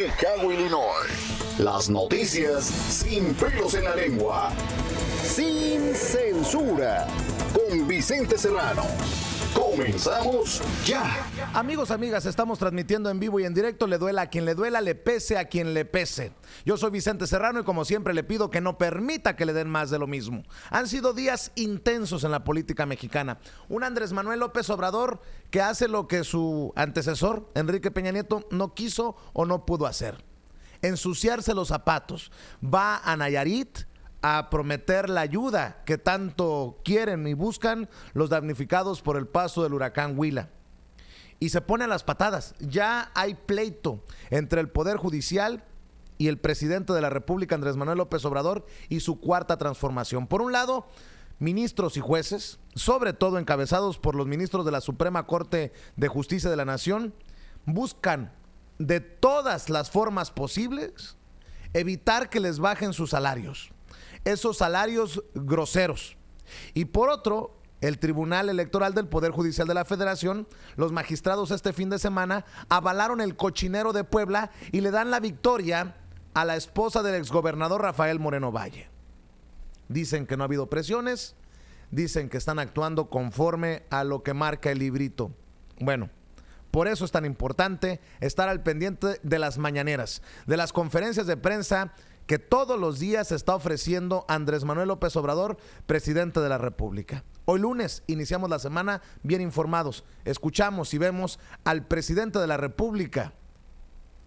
Chicago, Illinois. Las noticias sin pelos en la lengua. Sin censura. Con Vicente Serrano. Comenzamos ya. Amigos, amigas, estamos transmitiendo en vivo y en directo. Le duela a quien le duela, le pese a quien le pese. Yo soy Vicente Serrano y como siempre le pido que no permita que le den más de lo mismo. Han sido días intensos en la política mexicana. Un Andrés Manuel López Obrador que hace lo que su antecesor, Enrique Peña Nieto, no quiso o no pudo hacer. Ensuciarse los zapatos. Va a Nayarit a prometer la ayuda que tanto quieren y buscan los damnificados por el paso del huracán Huila. Y se pone a las patadas. Ya hay pleito entre el Poder Judicial y el presidente de la República, Andrés Manuel López Obrador, y su cuarta transformación. Por un lado, ministros y jueces, sobre todo encabezados por los ministros de la Suprema Corte de Justicia de la Nación, buscan de todas las formas posibles evitar que les bajen sus salarios. Esos salarios groseros. Y por otro, el Tribunal Electoral del Poder Judicial de la Federación, los magistrados este fin de semana avalaron el cochinero de Puebla y le dan la victoria a la esposa del exgobernador Rafael Moreno Valle. Dicen que no ha habido presiones, dicen que están actuando conforme a lo que marca el librito. Bueno, por eso es tan importante estar al pendiente de las mañaneras, de las conferencias de prensa que todos los días está ofreciendo Andrés Manuel López Obrador, presidente de la República. Hoy lunes iniciamos la semana bien informados. Escuchamos y vemos al presidente de la República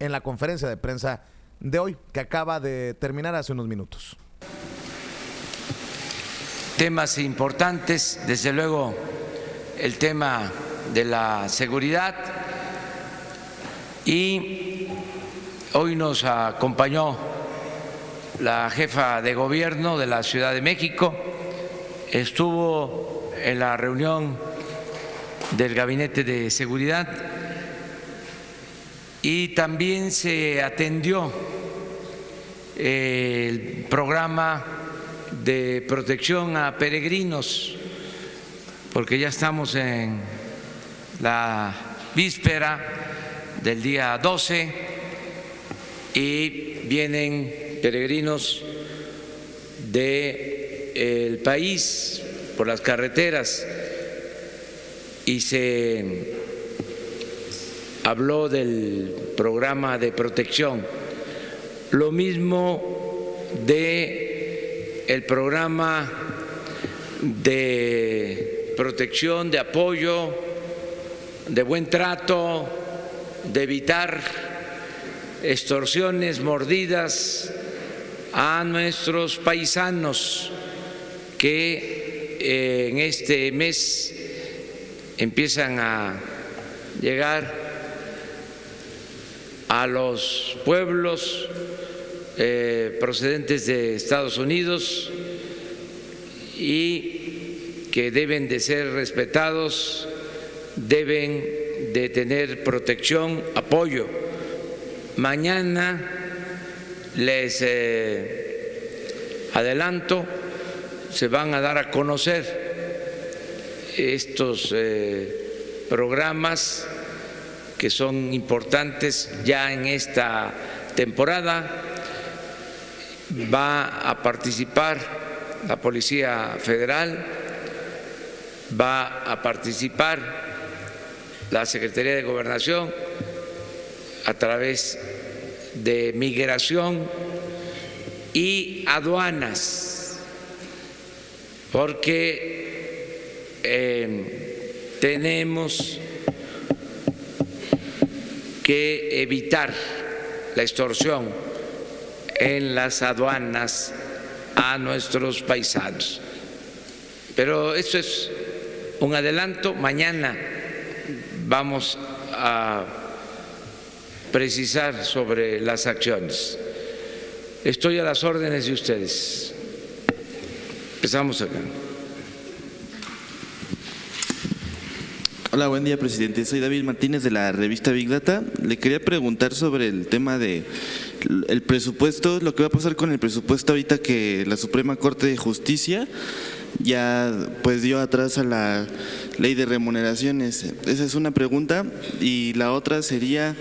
en la conferencia de prensa de hoy, que acaba de terminar hace unos minutos. Temas importantes, desde luego el tema de la seguridad, y hoy nos acompañó la jefa de gobierno de la Ciudad de México, estuvo en la reunión del Gabinete de Seguridad y también se atendió el programa de protección a peregrinos, porque ya estamos en la víspera del día 12 y vienen peregrinos del país por las carreteras y se habló del programa de protección, lo mismo de el programa de protección, de apoyo, de buen trato, de evitar extorsiones, mordidas a nuestros paisanos que en este mes empiezan a llegar a los pueblos procedentes de Estados Unidos y que deben de ser respetados, deben de tener protección, apoyo. Mañana les adelanto, se van a dar a conocer estos programas que son importantes ya en esta temporada. Va a participar la Policía Federal, va a participar la Secretaría de Gobernación a través de Migración y Aduanas, porque tenemos que evitar la extorsión en las aduanas a nuestros paisanos. Pero esto es un adelanto. Mañana vamos a precisar sobre las acciones. Estoy a las órdenes de ustedes. Empezamos acá. Hola, buen día, presidente. Soy David Martínez de la revista Big Data. Le quería preguntar sobre el tema de el presupuesto, lo que va a pasar con el presupuesto ahorita que la Suprema Corte de Justicia ya pues dio atrás a la ley de remuneraciones. Esa es una pregunta. Y la otra sería,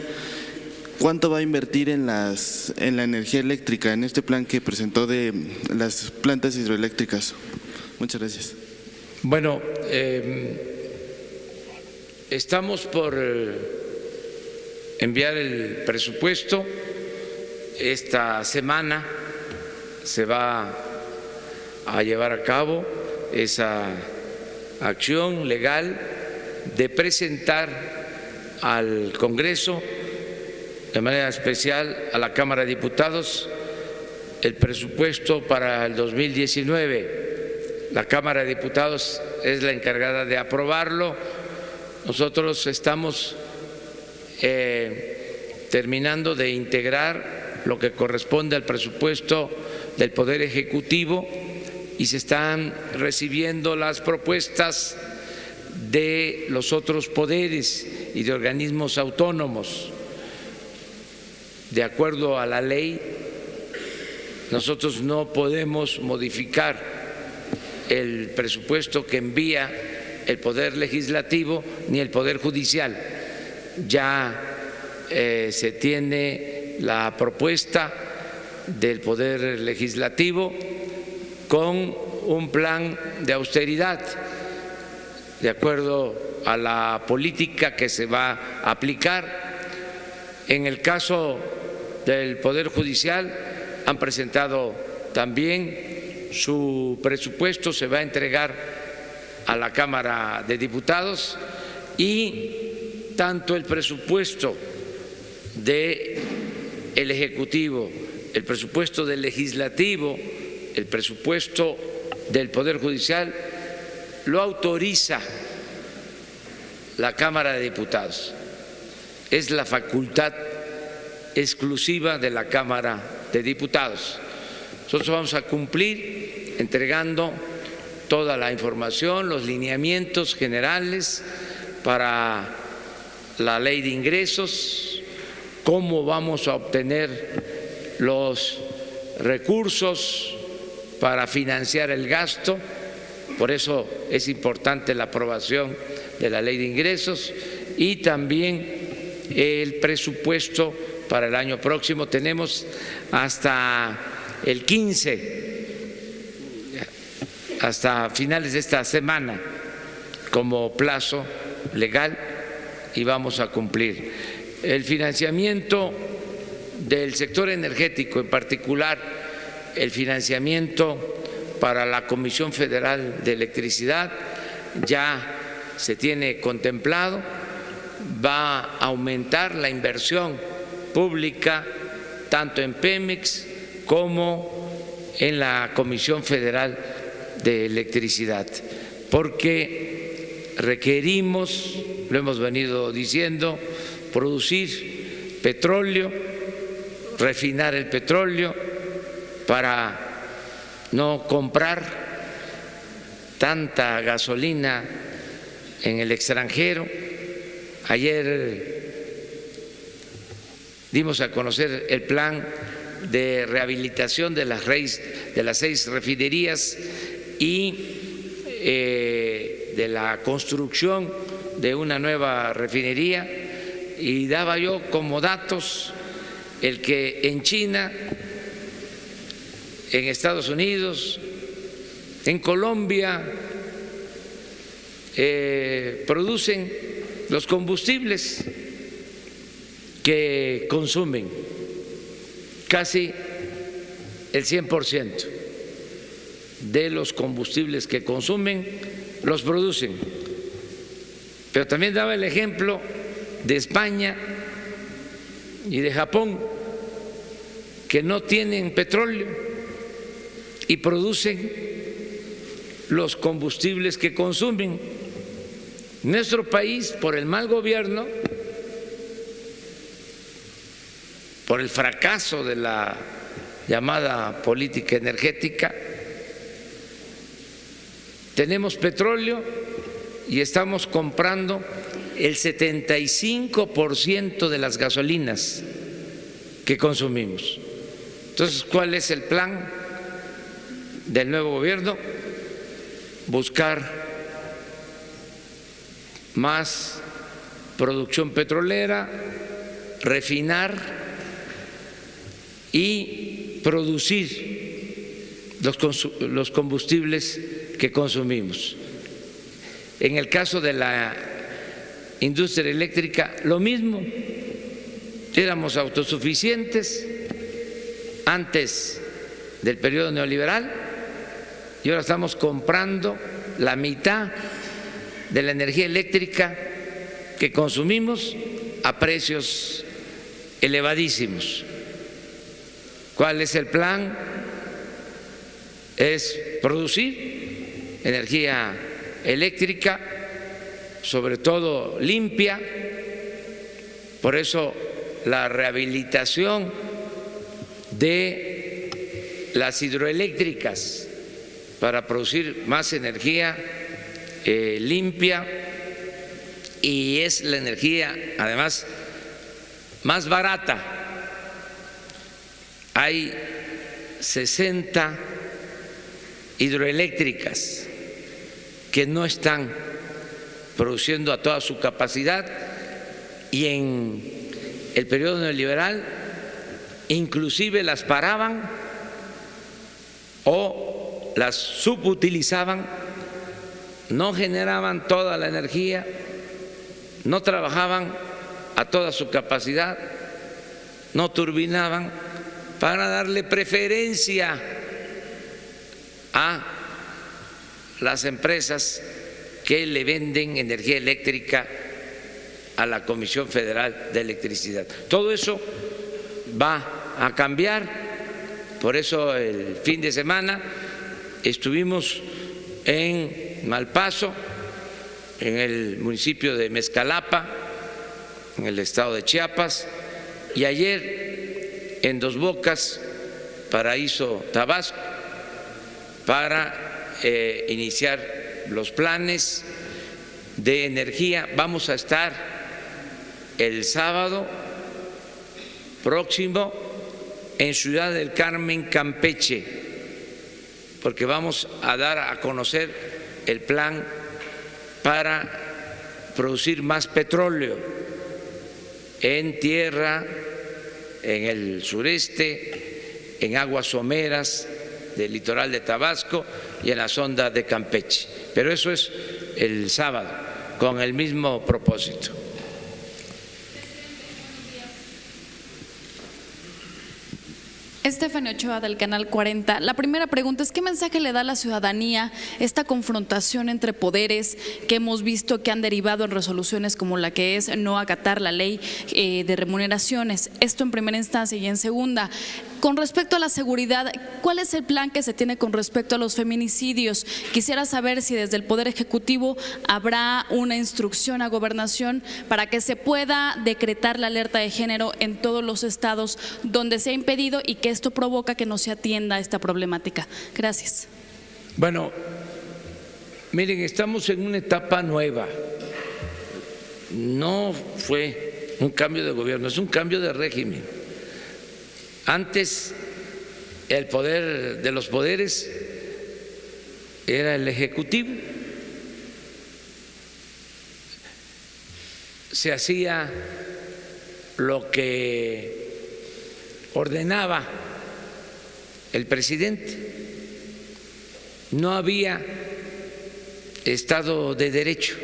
cuánto va a invertir en la energía eléctrica, en este plan que presentó de las plantas hidroeléctricas. Muchas gracias. Bueno, estamos por enviar el presupuesto. Esta semana se va a llevar a cabo esa acción legal de presentar al Congreso, de manera especial a la Cámara de Diputados, el presupuesto para el 2019. La Cámara de Diputados es la encargada de aprobarlo. Nosotros estamos terminando de integrar lo que corresponde al presupuesto del Poder Ejecutivo y se están recibiendo las propuestas de los otros poderes y de organismos autónomos. De acuerdo a la ley, nosotros no podemos modificar el presupuesto que envía el Poder Legislativo ni el Poder Judicial. Ya se tiene la propuesta del Poder Legislativo con un plan de austeridad de acuerdo a la política que se va a aplicar. En el caso del Poder Judicial han presentado también su presupuesto, se va a entregar a la Cámara de Diputados, y tanto el presupuesto del Ejecutivo, el presupuesto del Legislativo, el presupuesto del Poder Judicial lo autoriza la Cámara de Diputados. Es la facultad exclusiva de la Cámara de Diputados. Nosotros vamos a cumplir entregando toda la información, los lineamientos generales para la ley de ingresos, cómo vamos a obtener los recursos para financiar el gasto. Por eso es importante la aprobación de la ley de ingresos y también el presupuesto para el año próximo. Tenemos hasta el 15, hasta finales de esta semana, como plazo legal, y vamos a cumplir. El financiamiento del sector energético, en particular el financiamiento para la Comisión Federal de Electricidad, ya se tiene contemplado. Va a aumentar la inversión pública tanto en Pemex como en la Comisión Federal de Electricidad, porque requerimos, lo hemos venido diciendo, producir petróleo, refinar el petróleo para no comprar tanta gasolina en el extranjero. Ayer dimos a conocer el plan de rehabilitación de las 6 refinerías y de la construcción de una nueva refinería, y daba yo como datos el que en China, en Estados Unidos, en Colombia producen los combustibles que consumen, casi el 100% de los combustibles que consumen los producen. Pero también daba el ejemplo de España y de Japón, que no tienen petróleo y producen los combustibles que consumen. Nuestro país, por el mal gobierno, por el fracaso de la llamada política energética, tenemos petróleo y estamos comprando el 75% de las gasolinas que consumimos. Entonces, ¿cuál es el plan del nuevo gobierno? Buscar más producción petrolera, refinar y producir los combustibles que consumimos. En el caso de la industria eléctrica, lo mismo. Éramos autosuficientes antes del periodo neoliberal y ahora estamos comprando la mitad de la energía eléctrica que consumimos a precios elevadísimos. ¿Cuál es el plan? Es producir energía eléctrica, sobre todo limpia. Por eso la rehabilitación de las hidroeléctricas para producir más energía limpia, y es la energía además más barata. Hay 60 hidroeléctricas que no están produciendo a toda su capacidad, y en el periodo neoliberal inclusive las paraban o las subutilizaban, no generaban toda la energía, no trabajaban a toda su capacidad, no turbinaban, para darle preferencia a las empresas que le venden energía eléctrica a la Comisión Federal de Electricidad. Todo eso va a cambiar. Por eso el fin de semana estuvimos en Malpaso, en el municipio de Mezcalapa, en el estado de Chiapas, y ayer en Dos Bocas, Paraíso, Tabasco, para iniciar los planes de energía. Vamos a estar el sábado próximo en Ciudad del Carmen, Campeche, porque vamos a dar a conocer el plan para producir más petróleo en tierra, en el sureste, en aguas someras del litoral de Tabasco y en la sonda de Campeche. Pero eso es el sábado, con el mismo propósito. Estefania Ochoa, del Canal 40. La primera pregunta es: ¿qué mensaje le da a la ciudadanía esta confrontación entre poderes que hemos visto que han derivado en resoluciones como la que es no acatar la ley de remuneraciones? Esto en primera instancia. Y en segunda, con respecto a la seguridad, ¿cuál es el plan que se tiene con respecto a los feminicidios? Quisiera saber si desde el Poder Ejecutivo habrá una instrucción a Gobernación para que se pueda decretar la alerta de género en todos los estados donde se ha impedido y que esto provoca que no se atienda esta problemática. Gracias. Bueno, miren, estamos en una etapa nueva. No fue un cambio de gobierno, es un cambio de régimen. Antes el poder de los poderes era el Ejecutivo. Se hacía lo que ordenaba el presidente. No había Estado de Derecho,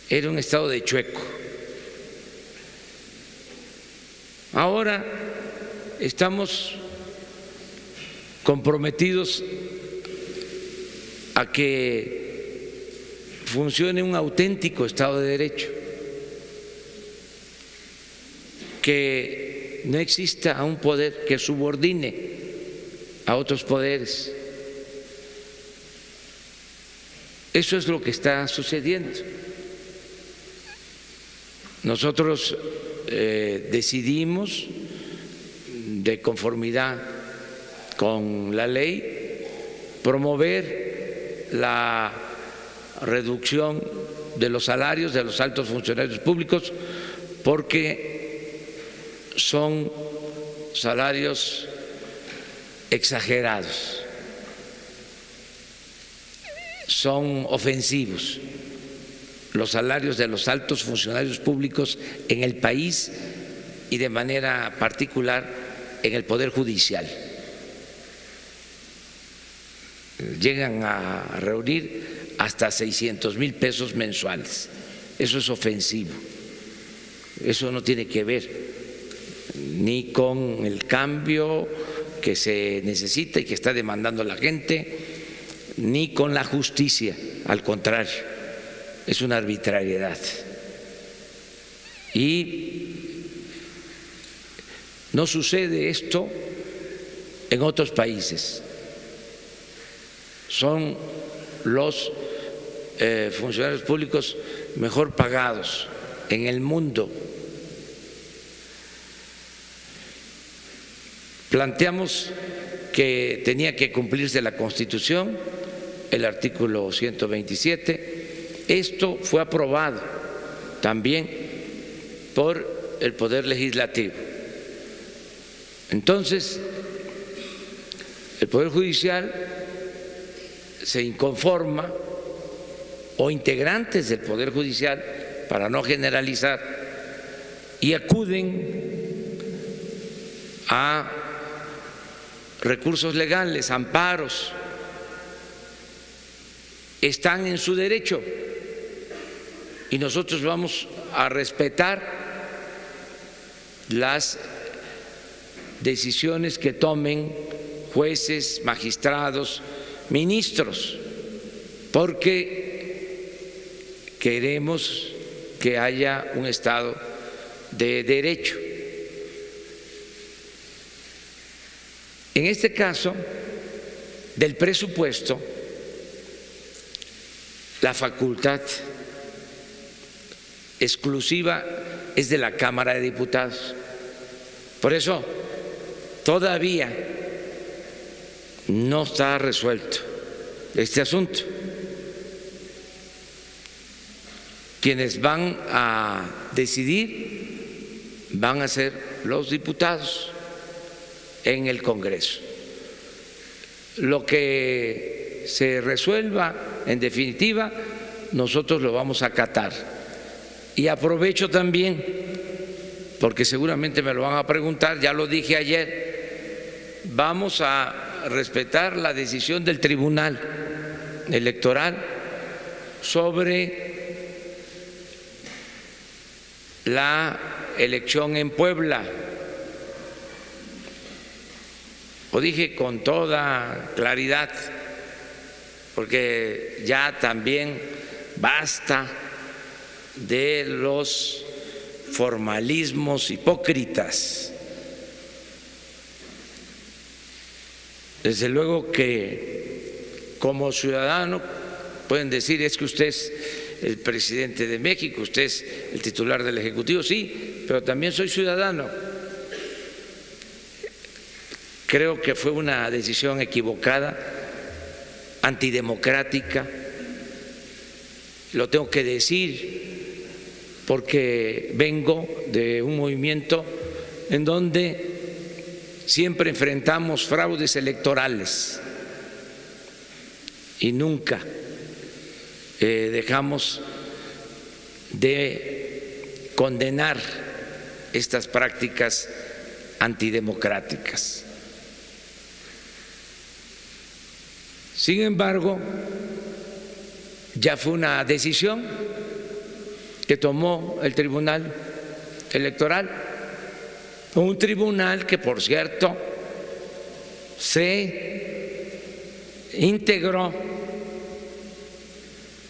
era un estado de chueco. Ahora estamos comprometidos a que funcione un auténtico Estado de Derecho, que no exista un poder que subordine a otros poderes. Eso es lo que está sucediendo. Nosotros decidimos, de conformidad con la ley, promover la reducción de los salarios de los altos funcionarios públicos, porque son salarios exagerados, son ofensivos los salarios de los altos funcionarios públicos en el país y de manera particular en el Poder Judicial. Llegan a reunir hasta 600,000 pesos mensuales. Eso es ofensivo. Eso no tiene que ver ni con el cambio que se necesita y que está demandando la gente, ni con la justicia. Al contrario, es una arbitrariedad. Y no sucede esto en otros países. Son los funcionarios públicos mejor pagados en el mundo. Planteamos que tenía que cumplirse la Constitución, el artículo 127. Esto fue aprobado también por el Poder Legislativo. Entonces, el Poder Judicial se inconforma, o integrantes del Poder Judicial, para no generalizar, y acuden a recursos legales, amparos. Están en su derecho y nosotros vamos a respetar las decisiones que tomen jueces, magistrados, ministros, porque queremos que haya un Estado de derecho. En este caso, del presupuesto, la facultad exclusiva es de la Cámara de Diputados. Por eso, todavía no está resuelto este asunto. Quienes van a decidir van a ser los diputados en el Congreso. Lo que se resuelva, en definitiva, nosotros lo vamos a acatar. Y aprovecho también, porque seguramente me lo van a preguntar, ya lo dije ayer, vamos a respetar la decisión del Tribunal Electoral sobre la elección en Puebla. Lo dije con toda claridad, porque ya también basta de los formalismos hipócritas. Desde luego que como ciudadano pueden decir: es que usted es el presidente de México, usted es el titular del Ejecutivo. Sí, pero también soy ciudadano. Creo que fue una decisión equivocada, antidemocrática. Lo tengo que decir porque vengo de un movimiento en donde siempre enfrentamos fraudes electorales y nunca dejamos de condenar estas prácticas antidemocráticas. Sin embargo, ya fue una decisión que tomó el Tribunal Electoral, un tribunal que, por cierto, se integró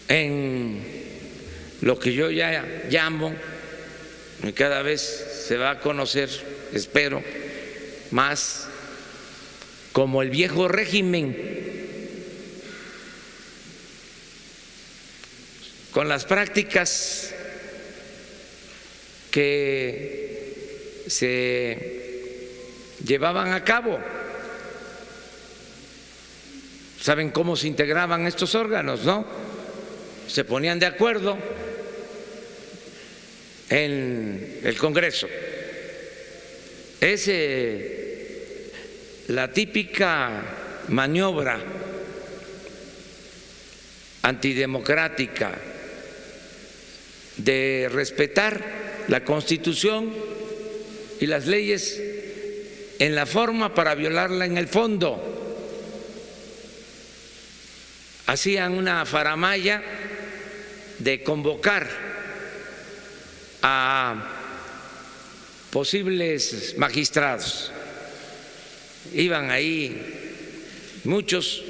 en lo que yo ya llamo, y cada vez se va a conocer, espero, más como el viejo régimen, con las prácticas que se llevaban a cabo. ¿Saben cómo se integraban estos órganos, no? Se ponían de acuerdo en el Congreso. Es la típica maniobra antidemocrática de respetar la Constitución y las leyes en la forma para violarla en el fondo. Hacían una faramalla de convocar a posibles magistrados. Iban ahí muchos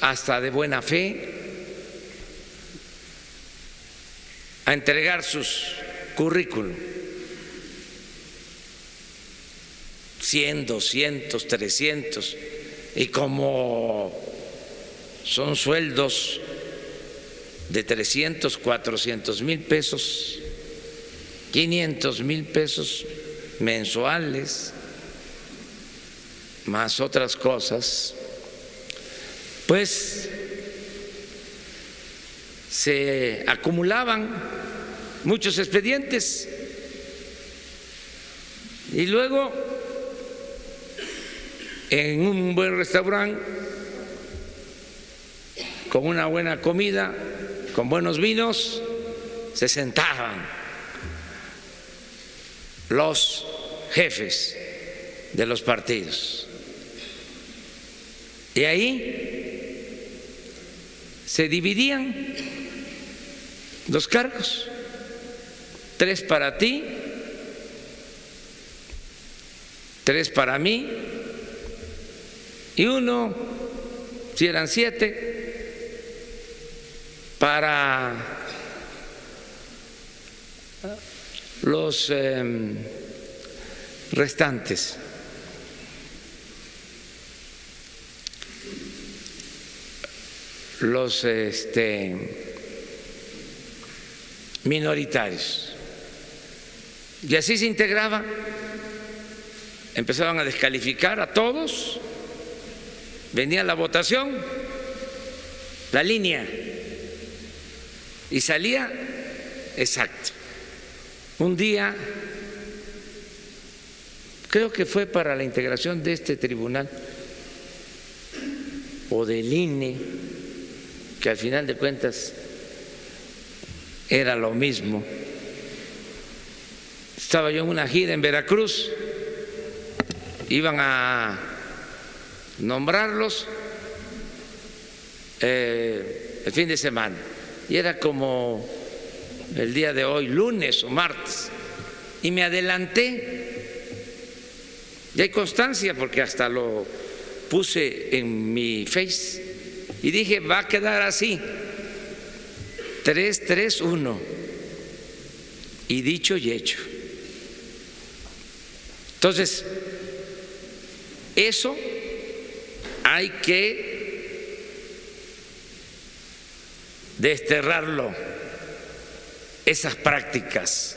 hasta de buena fe a entregar sus currículum. 100, 200, 300, y como son sueldos de 300, 400 mil pesos, 500 mil pesos mensuales, más otras cosas, pues se acumulaban muchos expedientes y luego en un buen restaurante, con una buena comida, con buenos vinos, se sentaban los jefes de los partidos. Y ahí se dividían los cargos, 3 para ti, 3 para mí, y 1, si eran 7, para los restantes. Los minoritarios. Y así se integraba. Empezaban a descalificar a todos. Venía la votación, la línea, y salía exacto. Un día, creo que fue para la integración de este tribunal o del INE, que al final de cuentas era lo mismo. Estaba yo en una gira en Veracruz, iban a nombrarlos el fin de semana, y era como el día de hoy, lunes o martes, y me adelanté, y hay constancia porque hasta lo puse en mi Face, y dije, va a quedar así, 3-3-1, y dicho y hecho. Entonces, eso hay que desterrarlo, esas prácticas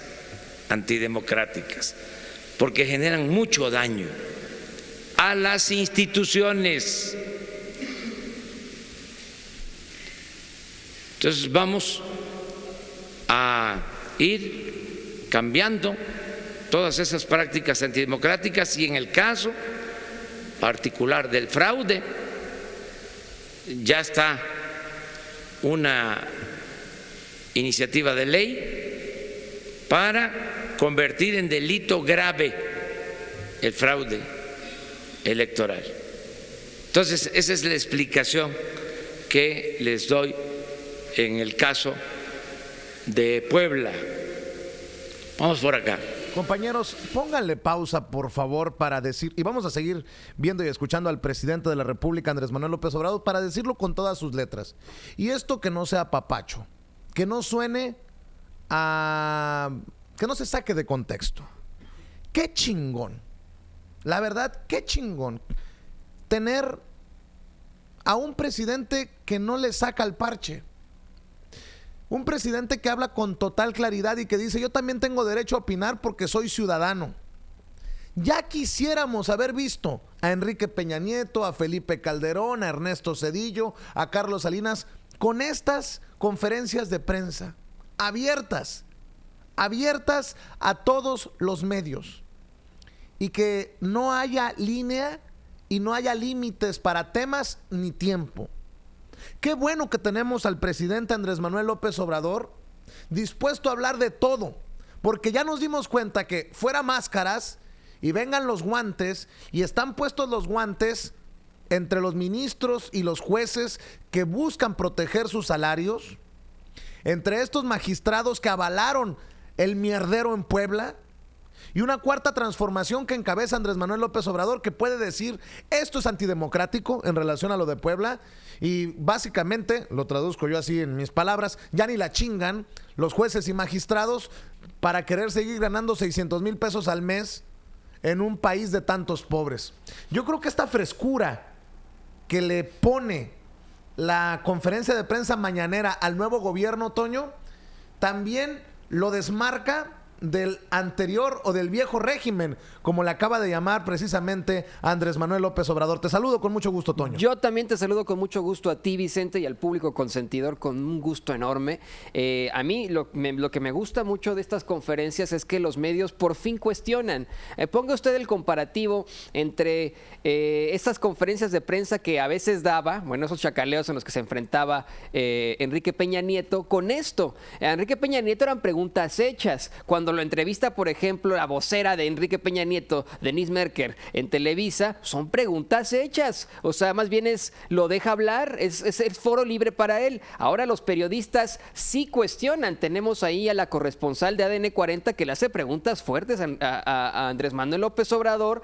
antidemocráticas, porque generan mucho daño a las instituciones. Entonces vamos a ir cambiando todas esas prácticas antidemocráticas, y en el caso particular del fraude ya está una iniciativa de ley para convertir en delito grave el fraude electoral. Entonces, esa es la explicación que les doy en el caso de Puebla. Vamos por acá. Compañeros, pónganle pausa, por favor, para decir, y vamos a seguir viendo y escuchando al presidente de la República, Andrés Manuel López Obrador, para decirlo con todas sus letras. Y esto que no sea papacho, que no suene a... que no se saque de contexto. Qué chingón, la verdad, qué chingón tener a un presidente que no le saca el parche. Un presidente que habla con total claridad y que dice, yo también tengo derecho a opinar porque soy ciudadano. Ya quisiéramos haber visto a Enrique Peña Nieto, a Felipe Calderón, a Ernesto Zedillo, a Carlos Salinas, con estas conferencias de prensa abiertas a todos los medios. Y que no haya línea y no haya límites para temas ni tiempo. Qué bueno que tenemos al presidente Andrés Manuel López Obrador dispuesto a hablar de todo, porque ya nos dimos cuenta que fuera máscaras y vengan los guantes, y están puestos los guantes entre los ministros y los jueces que buscan proteger sus salarios, entre estos magistrados que avalaron el mierdero en Puebla, y una cuarta transformación que encabeza Andrés Manuel López Obrador, que puede decir esto es antidemocrático en relación a lo de Puebla, y básicamente, lo traduzco yo así en mis palabras, ya ni la chingan los jueces y magistrados para querer seguir ganando 600,000 pesos al mes en un país de tantos pobres. Yo creo que esta frescura que le pone la conferencia de prensa mañanera al nuevo gobierno, Toño, también lo desmarca del anterior o del viejo régimen, como le acaba de llamar precisamente Andrés Manuel López Obrador. Te saludo con mucho gusto, Toño. Yo también te saludo con mucho gusto a ti, Vicente, y al público consentidor con un gusto enorme. A mí lo que me gusta mucho de estas conferencias es que los medios por fin cuestionan. Ponga usted el comparativo entre estas conferencias de prensa que a veces daba, bueno, esos chacaleos en los que se enfrentaba Enrique Peña Nieto, con esto. Enrique Peña Nieto eran preguntas hechas. Cuando lo entrevista, por ejemplo, la vocera de Enrique Peña Nieto, Denise Merker, en Televisa, son preguntas hechas. O sea, más bien lo deja hablar, es el foro libre para él. Ahora los periodistas sí cuestionan. Tenemos ahí a la corresponsal de ADN 40 que le hace preguntas fuertes a Andrés Manuel López Obrador,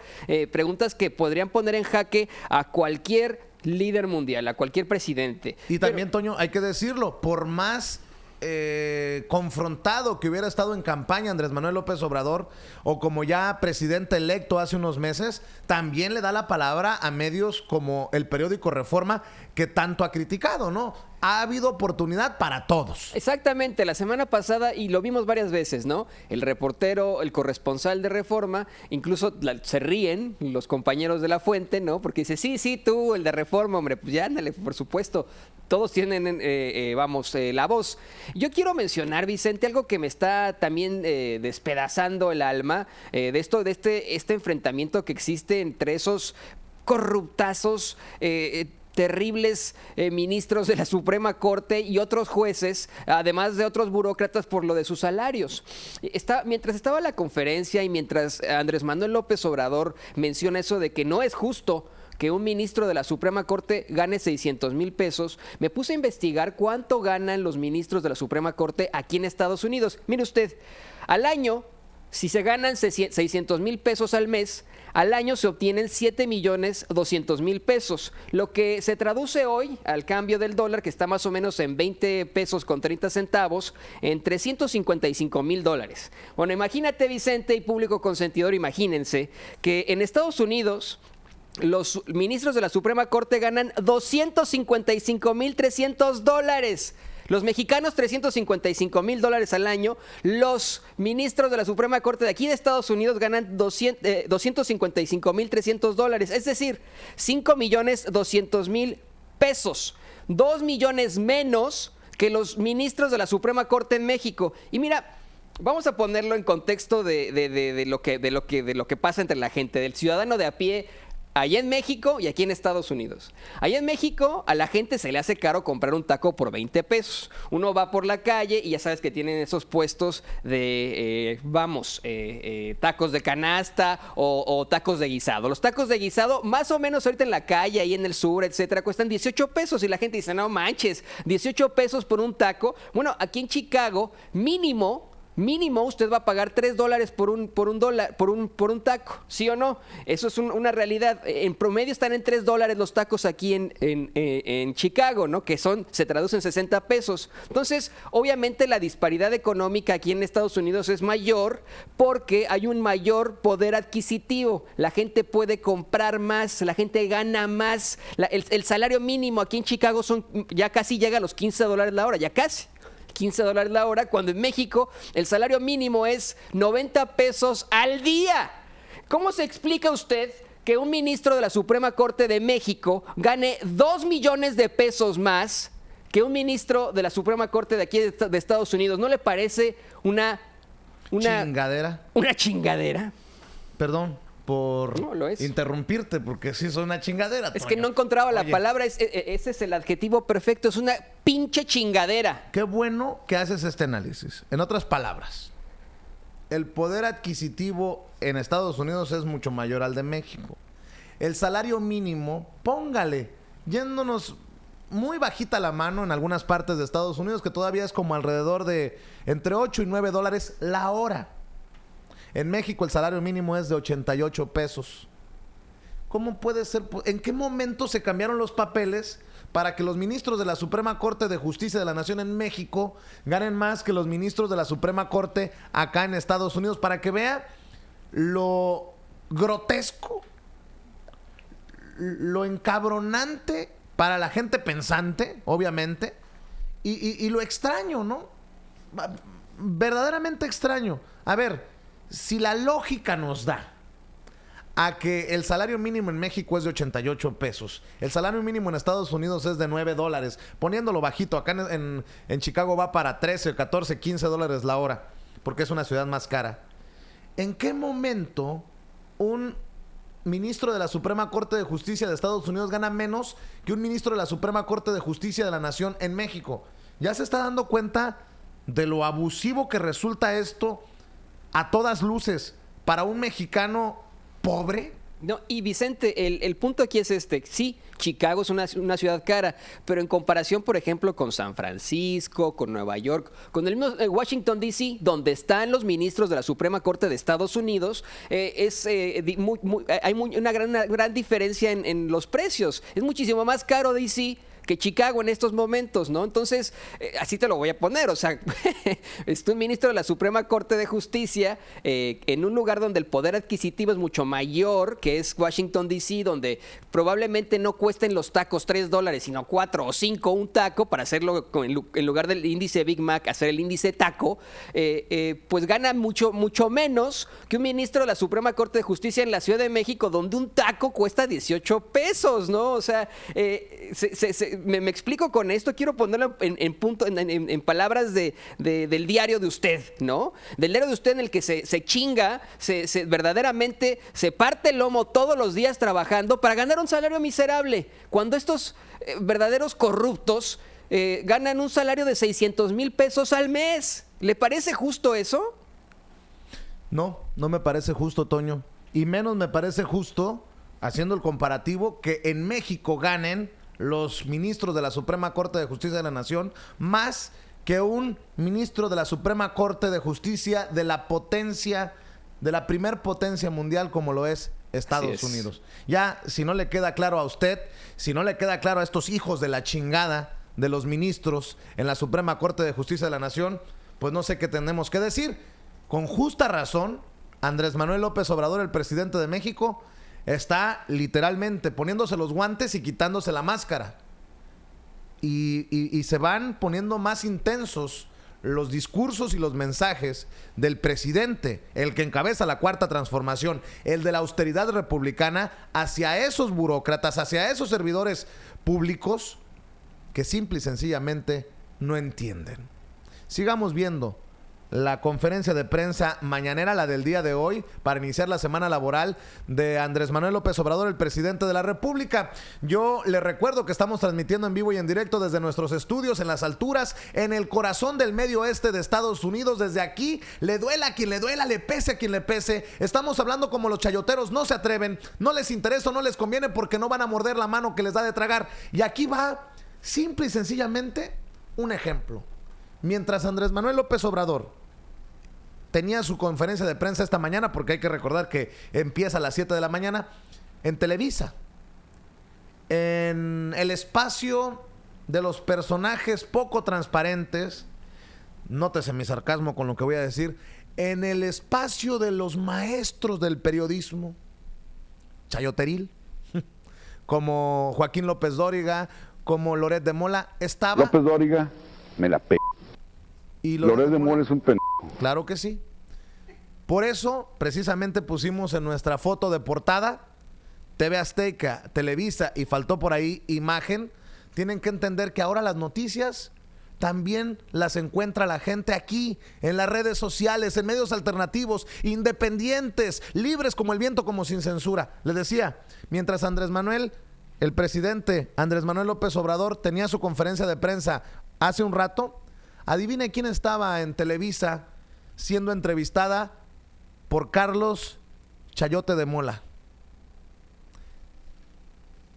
preguntas que podrían poner en jaque a cualquier líder mundial, a cualquier presidente. Y también, Toño, hay que decirlo, por más confrontado que hubiera estado en campaña Andrés Manuel López Obrador, o como ya presidente electo hace unos meses, también le da la palabra a medios como el periódico Reforma, que tanto ha criticado, ¿no? Ha habido oportunidad para todos. Exactamente, la semana pasada, y lo vimos varias veces, ¿no? El reportero, el corresponsal de Reforma, incluso se ríen los compañeros de La Fuente, ¿no? Porque dice, sí, tú, el de Reforma, hombre, pues ya ándale, por supuesto. Todos tienen, la voz. Yo quiero mencionar, Vicente, algo que me está también despedazando el alma, de este enfrentamiento que existe entre esos corruptazos, terribles ministros de la Suprema Corte y otros jueces, además de otros burócratas por lo de sus salarios. Mientras estaba la conferencia y mientras Andrés Manuel López Obrador menciona eso de que no es justo que un ministro de la Suprema Corte gane 600,000 pesos, me puse a investigar cuánto ganan los ministros de la Suprema Corte aquí en Estados Unidos. Mire usted, al año, si se ganan 600,000 pesos al mes, al año se obtienen 7,200,000 pesos, lo que se traduce hoy al cambio del dólar, que está más o menos en 20 pesos con 30 centavos, en $355,000. Bueno, imagínate, Vicente y público consentidor, imagínense que en Estados Unidos los ministros de la Suprema Corte ganan $255,300. Los mexicanos, $355,000 al año. Los ministros de la Suprema Corte de aquí de Estados Unidos ganan $255,300. Es decir, $5,200,000 pesos. 2 millones menos que los ministros de la Suprema Corte en México. Y mira, vamos a ponerlo en contexto de lo que pasa entre la gente, del ciudadano de a pie, allá en México y aquí en Estados Unidos. Allá en México a la gente se le hace caro comprar un taco por 20 pesos. Uno va por la calle y ya sabes que tienen esos puestos de, tacos de canasta o tacos de guisado. Los tacos de guisado, más o menos ahorita en la calle, ahí en el sur, etcétera, cuestan 18 pesos y la gente dice, no manches, 18 pesos por un taco. Bueno, aquí en Chicago, mínimo usted va a pagar $3 por un taco, ¿sí o no? Eso es una realidad. En promedio están en $3 los tacos aquí en Chicago, ¿no? Que se traducen en 60 pesos. Entonces, obviamente la disparidad económica aquí en Estados Unidos es mayor porque hay un mayor poder adquisitivo. La gente puede comprar más, la gente gana más. El salario mínimo aquí en Chicago ya casi llega a los $15 la hora, ya casi. $15 la hora, cuando en México el salario mínimo es 90 pesos al día. ¿Cómo se explica usted que un ministro de la Suprema Corte de México gane 2 millones de pesos más que un ministro de la Suprema Corte de aquí de Estados Unidos? ¿No le parece una chingadera? Una chingadera. Perdón, No, lo es. interrumpirte, porque sí es una chingadera. Es Toño. que no encontraba la Oye, palabra, ese es el adjetivo perfecto, es una pinche chingadera. Qué bueno que haces este análisis. En otras palabras, el poder adquisitivo en Estados Unidos es mucho mayor al de México. El salario mínimo, póngale, yéndonos muy bajita la mano en algunas partes de Estados Unidos, que todavía es como alrededor de entre 8 y 9 dólares la hora. En México el salario mínimo es de 88 pesos. ¿Cómo puede ser? ¿En qué momento se cambiaron los papeles para que los ministros de la Suprema Corte de Justicia de la Nación en México ganen más que los ministros de la Suprema Corte acá en Estados Unidos? Para que vea lo grotesco, lo encabronante para la gente pensante, obviamente, y lo extraño, ¿no? Verdaderamente extraño. A ver, si la lógica nos da a que el salario mínimo en México es de 88 pesos, el salario mínimo en Estados Unidos es de 9 dólares, poniéndolo bajito, acá en Chicago va para 13, 14, 15 dólares la hora, porque es una ciudad más cara. ¿En qué momento un ministro de la Suprema Corte de Justicia de Estados Unidos gana menos que un ministro de la Suprema Corte de Justicia de la Nación en México? ¿Ya se está dando cuenta de lo abusivo que resulta esto a todas luces para un mexicano pobre? No, y Vicente, el punto aquí es este. Sí, Chicago es una ciudad cara, pero en comparación, por ejemplo, con San Francisco, con Nueva York, con el mismo Washington, D.C., donde están los ministros de la Suprema Corte de Estados Unidos, hay una gran diferencia en los precios. Es muchísimo más caro D.C. que Chicago en estos momentos, ¿no? Entonces, así te lo voy a poner, o sea, es un ministro de la Suprema Corte de Justicia en un lugar donde el poder adquisitivo es mucho mayor, que es Washington, D.C., donde probablemente no cuesten los tacos $3, sino 4 o 5 un taco, para hacerlo en lugar del índice Big Mac, hacer el índice taco, pues gana mucho menos que un ministro de la Suprema Corte de Justicia en la Ciudad de México, donde un taco cuesta 18 pesos, ¿no? O sea, me explico con esto, quiero ponerlo en palabras del diario de usted, ¿no? Del diario de usted, en el que se chinga, verdaderamente se parte el lomo todos los días trabajando para ganar un salario miserable, cuando estos verdaderos corruptos ganan un salario de 600,000 pesos al mes. ¿Le parece justo eso? No, no me parece justo, Toño. Y menos me parece justo, haciendo el comparativo, que en México ganen los ministros de la Suprema Corte de Justicia de la Nación más que un ministro de la Suprema Corte de Justicia de la potencia, de la primer potencia mundial como lo es Estados Unidos. Ya, si no le queda claro a usted, si no le queda claro a estos hijos de la chingada de los ministros en la Suprema Corte de Justicia de la Nación, pues no sé qué tenemos que decir. Con justa razón, Andrés Manuel López Obrador, el presidente de México, está literalmente poniéndose los guantes y quitándose la máscara. Y se van poniendo más intensos los discursos y los mensajes del presidente, el que encabeza la cuarta transformación, el de la austeridad republicana, hacia esos burócratas, hacia esos servidores públicos que simple y sencillamente no entienden. Sigamos viendo la conferencia de prensa mañanera, la del día de hoy, para iniciar la semana laboral de Andrés Manuel López Obrador, el presidente de la República. Yo le recuerdo que estamos transmitiendo en vivo y en directo desde nuestros estudios en las alturas, en el corazón del medio oeste de Estados Unidos. Desde aquí, le duela a quien le duela, le pese a quien le pese. Estamos hablando como los chayoteros, no se atreven, no les interesa, no les conviene, porque no van a morder la mano que les da de tragar. Y aquí va, simple y sencillamente, un ejemplo. Mientras Andrés Manuel López Obrador tenía su conferencia de prensa esta mañana, porque hay que recordar que empieza a las 7 de la mañana, en Televisa, en el espacio de los personajes poco transparentes, nótese mi sarcasmo con lo que voy a decir, en el espacio de los maestros del periodismo, chayoteril, como Joaquín López Dóriga, como Loret de Mola, estaba... López Dóriga, me la p***. Y Loret de Mola es un pendejo. Claro que sí. Por eso, precisamente pusimos en nuestra foto de portada TV Azteca, Televisa y faltó por ahí Imagen. Tienen que entender que ahora las noticias también las encuentra la gente aquí, en las redes sociales, en medios alternativos, independientes, libres como el viento, como sin censura. Les decía, mientras el presidente Andrés Manuel López Obrador tenía su conferencia de prensa hace un rato, adivine quién estaba en Televisa siendo entrevistada por Carlos Chayote de Mola.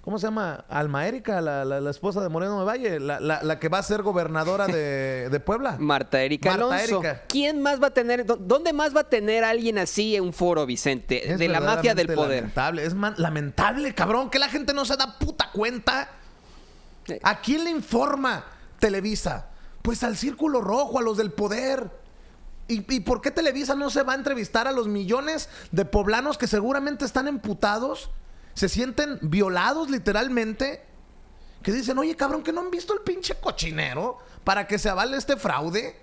¿Cómo se llama? Alma Érica, la esposa de Moreno de Valle, la que va a ser gobernadora de Puebla. Marta Erika Marta Alonso. Erika. ¿Quién más va a tener, dónde más va a tener alguien así en un foro, Vicente? Es de la mafia del verdaderamente poder. Lamentable. Es lamentable, cabrón, que la gente no se da puta cuenta. ¿A quién le informa Televisa? Pues al Círculo Rojo, a los del poder. ¿Y por qué Televisa no se va a entrevistar a los millones de poblanos que seguramente están emputados? Se sienten violados literalmente. Que dicen, oye, cabrón, ¿que no han visto el pinche cochinero para que se avale este fraude?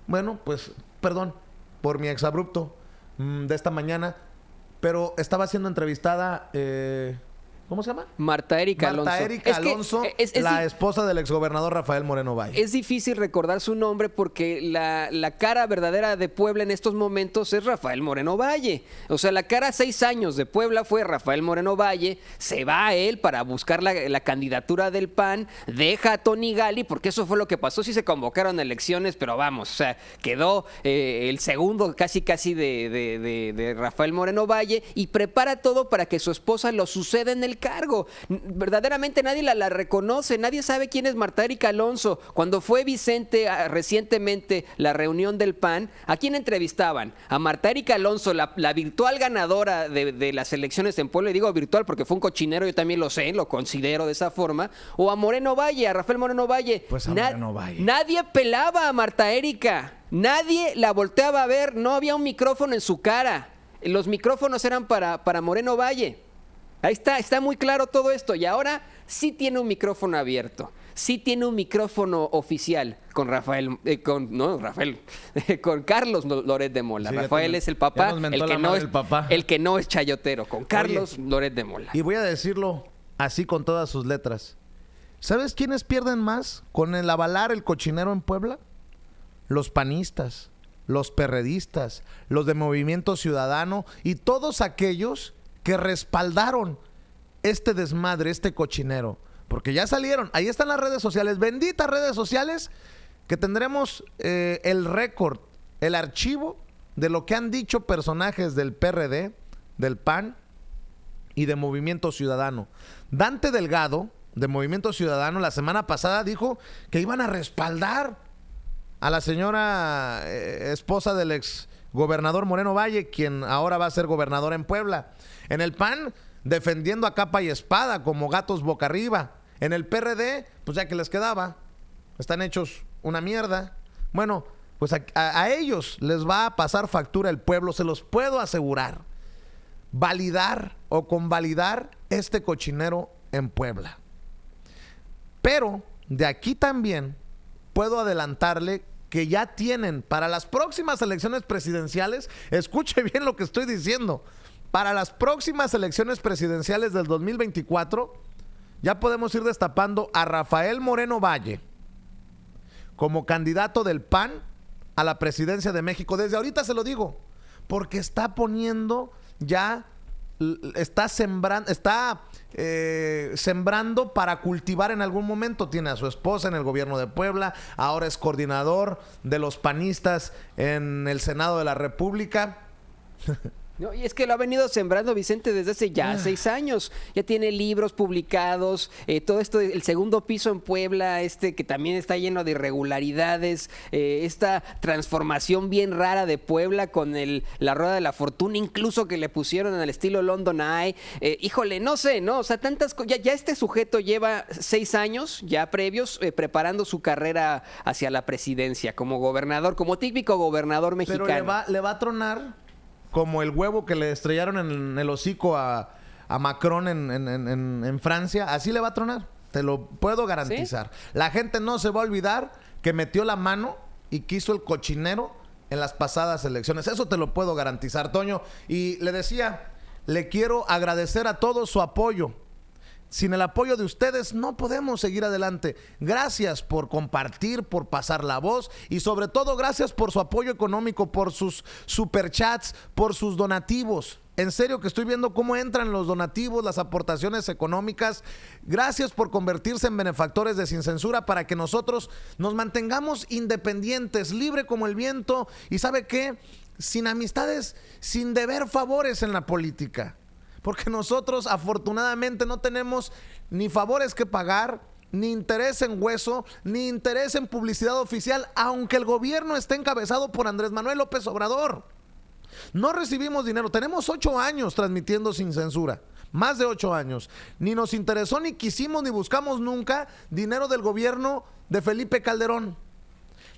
Bueno, pues, perdón por mi exabrupto de esta mañana, pero estaba siendo entrevistada, ¿cómo se llama? Marta Erika Alonso. Marta Erika Alonso, la esposa del exgobernador Rafael Moreno Valle. Es difícil recordar su nombre porque la cara verdadera de Puebla en estos momentos es Rafael Moreno Valle. O sea, la cara 6 años de Puebla fue Rafael Moreno Valle. Se va a él para buscar la candidatura del PAN. Deja a Tony Gali, porque eso fue lo que pasó. Sí se convocaron elecciones, pero vamos, o sea, quedó el segundo casi de Rafael Moreno Valle y prepara todo para que su esposa lo suceda en el cargo. Verdaderamente nadie la reconoce, nadie sabe quién es Marta Erika Alonso. Cuando fue Vicente recientemente la reunión del PAN, ¿a quién entrevistaban? A Marta Erika Alonso, la virtual ganadora de las elecciones en Puebla. Y digo virtual porque fue un cochinero, yo también lo sé, lo considero de esa forma. O a Moreno Valle, a Rafael Moreno Valle. Pues a Moreno Valle. Nadie pelaba a Marta Erika, nadie la volteaba a ver, no había un micrófono en su cara. Los micrófonos eran para Moreno Valle. Ahí está muy claro todo esto. Y ahora sí tiene un micrófono abierto. Sí tiene un micrófono oficial con con Carlos Loret de Mola. Sí, Rafael es el papá, el que no es chayotero, con Carlos Loret de Mola. Y voy a decirlo así con todas sus letras. ¿Sabes quiénes pierden más con el avalar el cochinero en Puebla? Los panistas, los perredistas, los de Movimiento Ciudadano y todos aquellos que respaldaron este desmadre, este cochinero. Porque ya salieron, ahí están las redes sociales, benditas redes sociales, que tendremos el récord, el archivo de lo que han dicho personajes del PRD, del PAN y de Movimiento Ciudadano. Dante Delgado, de Movimiento Ciudadano, la semana pasada dijo que iban a respaldar a la señora esposa del ex gobernador Moreno Valle, quien ahora va a ser gobernador en Puebla. En el PAN, defendiendo a capa y espada, como gatos boca arriba. En el PRD, pues ya que les quedaba, están hechos una mierda. Bueno, pues a ellos les va a pasar factura el pueblo, se los puedo asegurar. Validar o convalidar este cochinero en Puebla. Pero de aquí también puedo adelantarle que ya tienen para las próximas elecciones presidenciales, escuche bien lo que estoy diciendo, para las próximas elecciones presidenciales del 2024, ya podemos ir destapando a Rafael Moreno Valle como candidato del PAN a la presidencia de México. Desde ahorita se lo digo, porque está poniendo ya, está sembrando para cultivar en algún momento. Tiene a su esposa en el gobierno de Puebla, ahora es coordinador de los panistas en el Senado de la República. No, y es que lo ha venido sembrando Vicente desde hace ya 6 años. Ya tiene libros publicados, todo esto, el segundo piso en Puebla, que también está lleno de irregularidades, esta transformación bien rara de Puebla con la Rueda de la Fortuna, incluso que le pusieron en el estilo London Eye. Híjole, no sé, ¿no? O sea, tantas cosas. Ya este sujeto lleva 6 años ya previos preparando su carrera hacia la presidencia como gobernador, como típico gobernador mexicano. Pero le va a tronar como el huevo que le estrellaron en el hocico a Macron en Francia. Así le va a tronar, te lo puedo garantizar. ¿Sí? La gente no se va a olvidar que metió la mano y que hizo el cochinero en las pasadas elecciones. Eso te lo puedo garantizar, Toño. Y le decía, le quiero agradecer a todos su apoyo. Sin el apoyo de ustedes no podemos seguir adelante. Gracias por compartir, por pasar la voz y sobre todo gracias por su apoyo económico, por sus superchats, por sus donativos. En serio que estoy viendo cómo entran los donativos, las aportaciones económicas. Gracias por convertirse en benefactores de Sin Censura para que nosotros nos mantengamos independientes, libre como el viento y ¿sabe qué? Sin amistades, sin deber favores en la política. Porque nosotros afortunadamente no tenemos ni favores que pagar, ni interés en hueso, ni interés en publicidad oficial, aunque el gobierno esté encabezado por Andrés Manuel López Obrador. No recibimos dinero, tenemos 8 años transmitiendo Sin Censura, más de 8 años. Ni nos interesó, ni quisimos, ni buscamos nunca dinero del gobierno de Felipe Calderón,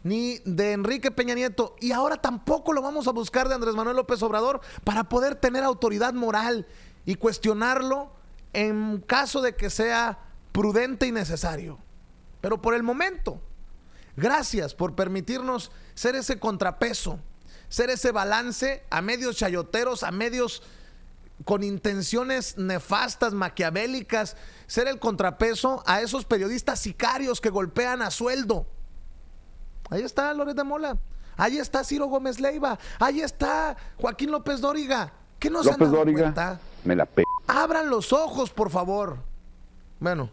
ni de Enrique Peña Nieto, y ahora tampoco lo vamos a buscar de Andrés Manuel López Obrador para poder tener autoridad moral y cuestionarlo en caso de que sea prudente y necesario. Pero por el momento, gracias por permitirnos ser ese contrapeso, ser ese balance a medios chayoteros, a medios con intenciones nefastas, maquiavélicas, ser el contrapeso a esos periodistas sicarios que golpean a sueldo. Ahí está Loret de Mola, ahí está Ciro Gómez Leiva, ahí está Joaquín López Dóriga. ¿Qué no se han dado cuenta? Me la pe... Abran los ojos, por favor. Bueno,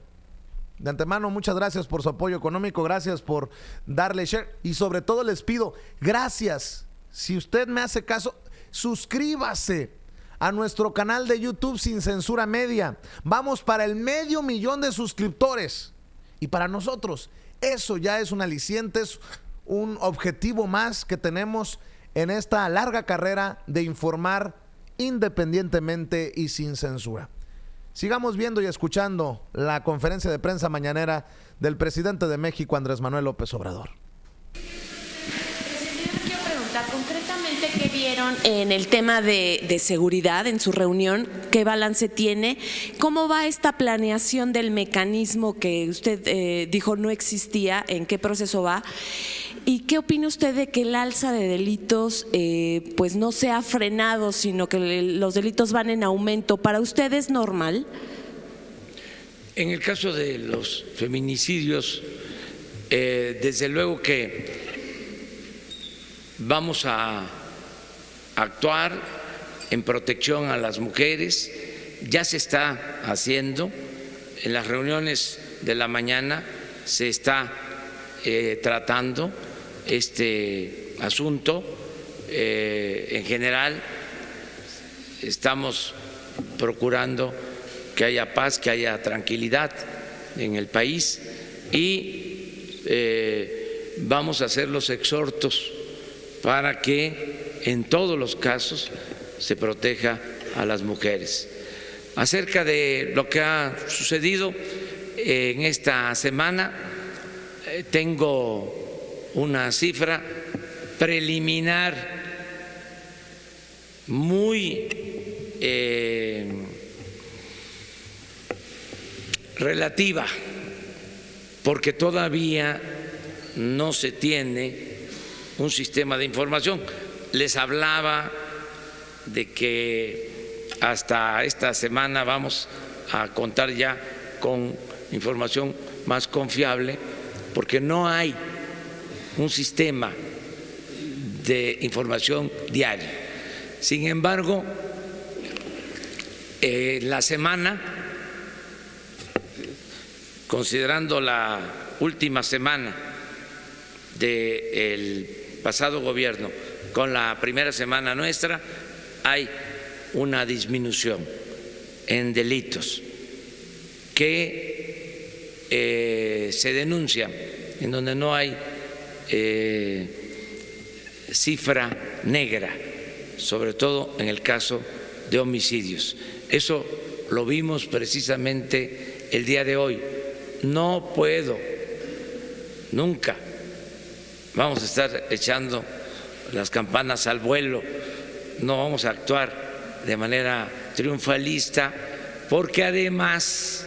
de antemano, muchas gracias por su apoyo económico, gracias por darle share y sobre todo les pido, gracias. Si usted me hace caso, suscríbase a nuestro canal de YouTube Sin Censura Media. Vamos para el 500,000 de suscriptores. Y para nosotros, eso ya es un aliciente, es un objetivo más que tenemos en esta larga carrera de informar independientemente y sin censura. Sigamos viendo y escuchando la conferencia de prensa mañanera del presidente de México, Andrés Manuel López Obrador. Quiero preguntar concretamente qué vieron en el tema de seguridad en su reunión, qué balance tiene, cómo va esta planeación del mecanismo que usted dijo no existía, en qué proceso va. ¿Y qué opina usted de que el alza de delitos pues no se ha frenado, sino que los delitos van en aumento? ¿Para usted es normal? En el caso de los feminicidios, desde luego que vamos a actuar en protección a las mujeres. Ya se está haciendo, en las reuniones de la mañana se está tratando este asunto. En general estamos procurando que haya paz, que haya tranquilidad en el país y vamos a hacer los exhortos para que en todos los casos se proteja a las mujeres. Acerca de lo que ha sucedido en esta semana, tengo una cifra preliminar muy relativa, porque todavía no se tiene un sistema de información. Les hablaba de que hasta esta semana vamos a contar ya con información más confiable, porque no hay un sistema de información diaria. Sin embargo, la semana, considerando la última semana del pasado gobierno con la primera semana nuestra, hay una disminución en delitos que se denuncian, en donde no hay cifra negra, sobre todo en el caso de homicidios. Eso lo vimos precisamente el día de hoy. No puedo, nunca vamos a estar echando las campanas al vuelo, no vamos a actuar de manera triunfalista, porque además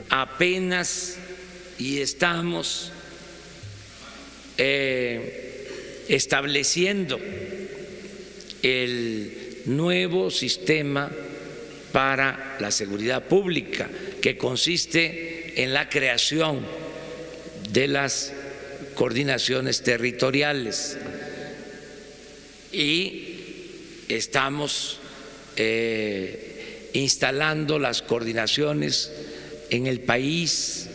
apenas y estamos estableciendo el nuevo sistema para la seguridad pública, que consiste en la creación de las coordinaciones territoriales. Y estamos instalando las coordinaciones en el país,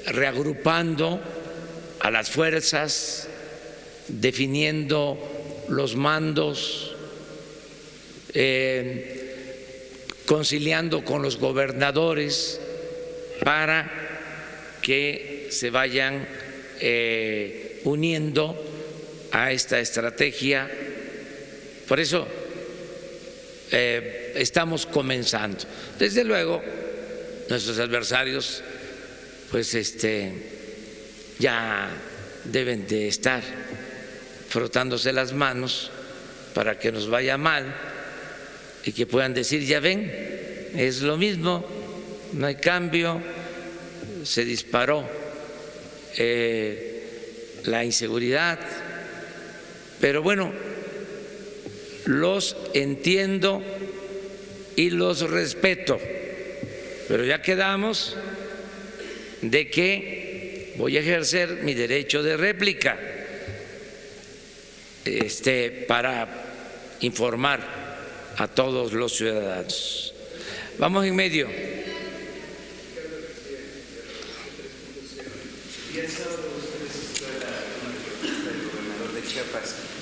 reagrupando a las fuerzas, definiendo los mandos, conciliando con los gobernadores para que se vayan uniendo a esta estrategia. Por eso estamos comenzando. Desde luego, nuestros adversarios pues ya deben de estar frotándose las manos para que nos vaya mal y que puedan decir, ya ven, es lo mismo, no hay cambio, se disparó la inseguridad. Pero bueno, los entiendo y los respeto, pero ya quedamos de que voy a ejercer mi derecho de réplica para informar a todos los ciudadanos. Vamos en medio.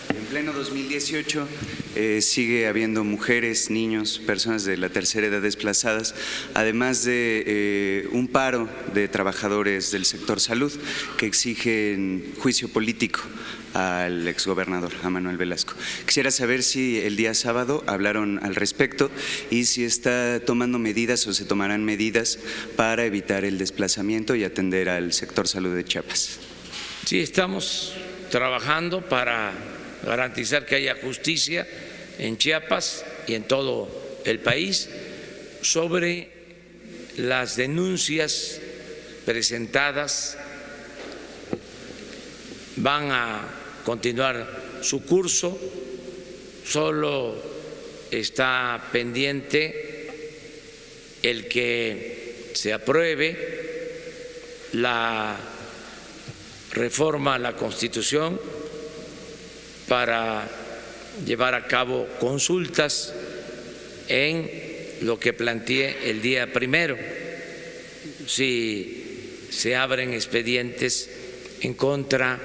En pleno 2018 sigue habiendo mujeres, niños, personas de la tercera edad desplazadas, además de un paro de trabajadores del sector salud que exigen juicio político al exgobernador, a Manuel Velasco. Quisiera saber si el día sábado hablaron al respecto y si está tomando medidas o se tomarán medidas para evitar el desplazamiento y atender al sector salud de Chiapas. Sí, estamos trabajando para garantizar que haya justicia en Chiapas y en todo el país sobre las denuncias presentadas. Van a continuar su curso, solo está pendiente el que se apruebe la reforma a la Constitución para llevar a cabo consultas en lo que planteé el día primero, si se abren expedientes en contra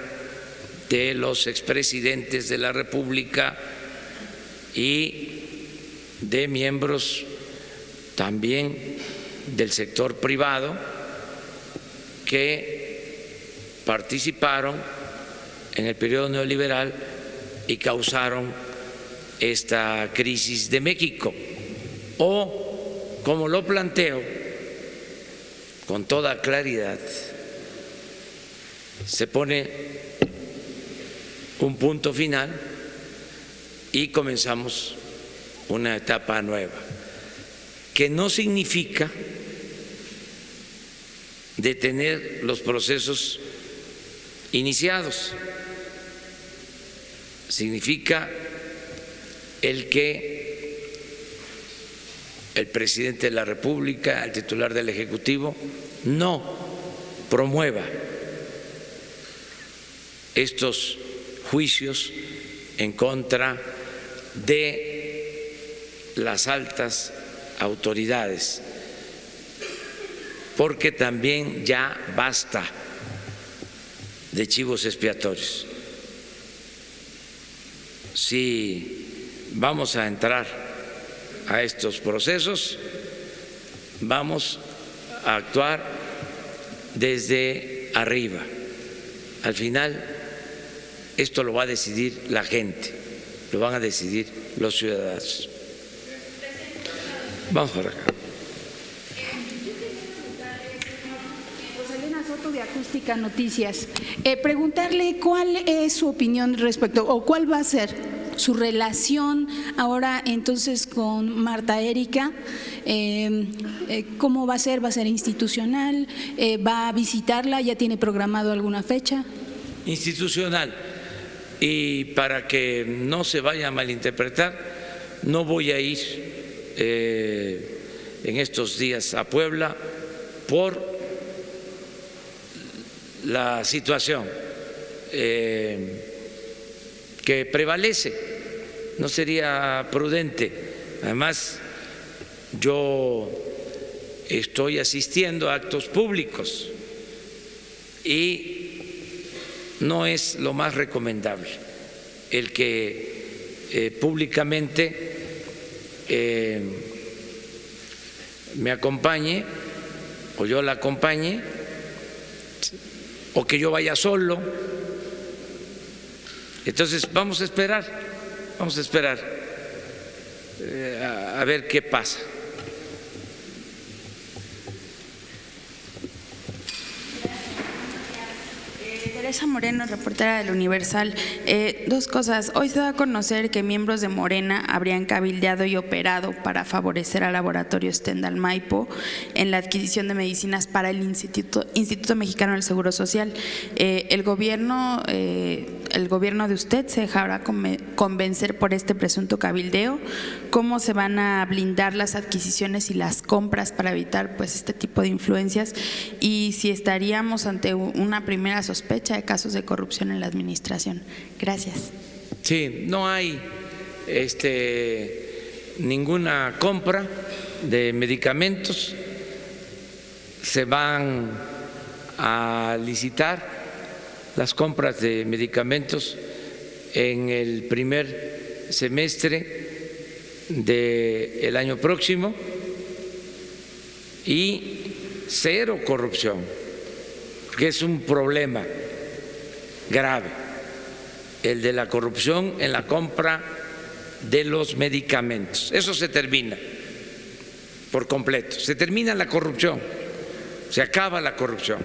de los expresidentes de la República y de miembros también del sector privado que participaron en el periodo neoliberal y causaron esta crisis de México. O, como lo planteo con toda claridad, se pone un punto final y comenzamos una etapa nueva, que no significa detener los procesos iniciados, significa el que el presidente de la República, el titular del Ejecutivo, no promueva estos juicios en contra de las altas autoridades, porque también ya basta de chivos expiatorios. Si vamos a entrar a estos procesos, vamos a actuar desde arriba. Al final, esto lo va a decidir la gente, lo van a decidir los ciudadanos. Vamos por acá. De Acústica Noticias, preguntarle cuál es su opinión respecto o cuál va a ser su relación ahora entonces con Marta Erika, cómo va a ser institucional, va a visitarla, ya tiene programado alguna fecha. Institucional, y para que no se vaya a malinterpretar, no voy a ir en estos días a Puebla por la situación que prevalece. No sería prudente. Además, yo estoy asistiendo a actos públicos y no es lo más recomendable el que públicamente me acompañe o yo la acompañe o que yo vaya solo. Entonces vamos a esperar a ver qué pasa. Teresa Moreno, reportera del Universal. Dos cosas. Hoy se da a conocer que miembros de Morena habrían cabildeado y operado para favorecer al laboratorio Stendhal Maipo en la adquisición de medicinas para el Instituto Mexicano del Seguro Social. El gobierno de usted se dejará convencer por este presunto cabildeo. ¿Cómo se van a blindar las adquisiciones y las compras para evitar pues este tipo de influencias? Y si estaríamos ante una primera sospecha de casos de corrupción en la administración. Gracias. Sí, no hay ninguna compra de medicamentos. Se van a licitar las compras de medicamentos en el primer semestre del año próximo y cero corrupción, porque es un problema grave el de la corrupción en la compra de los medicamentos. Eso se termina por completo, se termina la corrupción, se acaba la corrupción.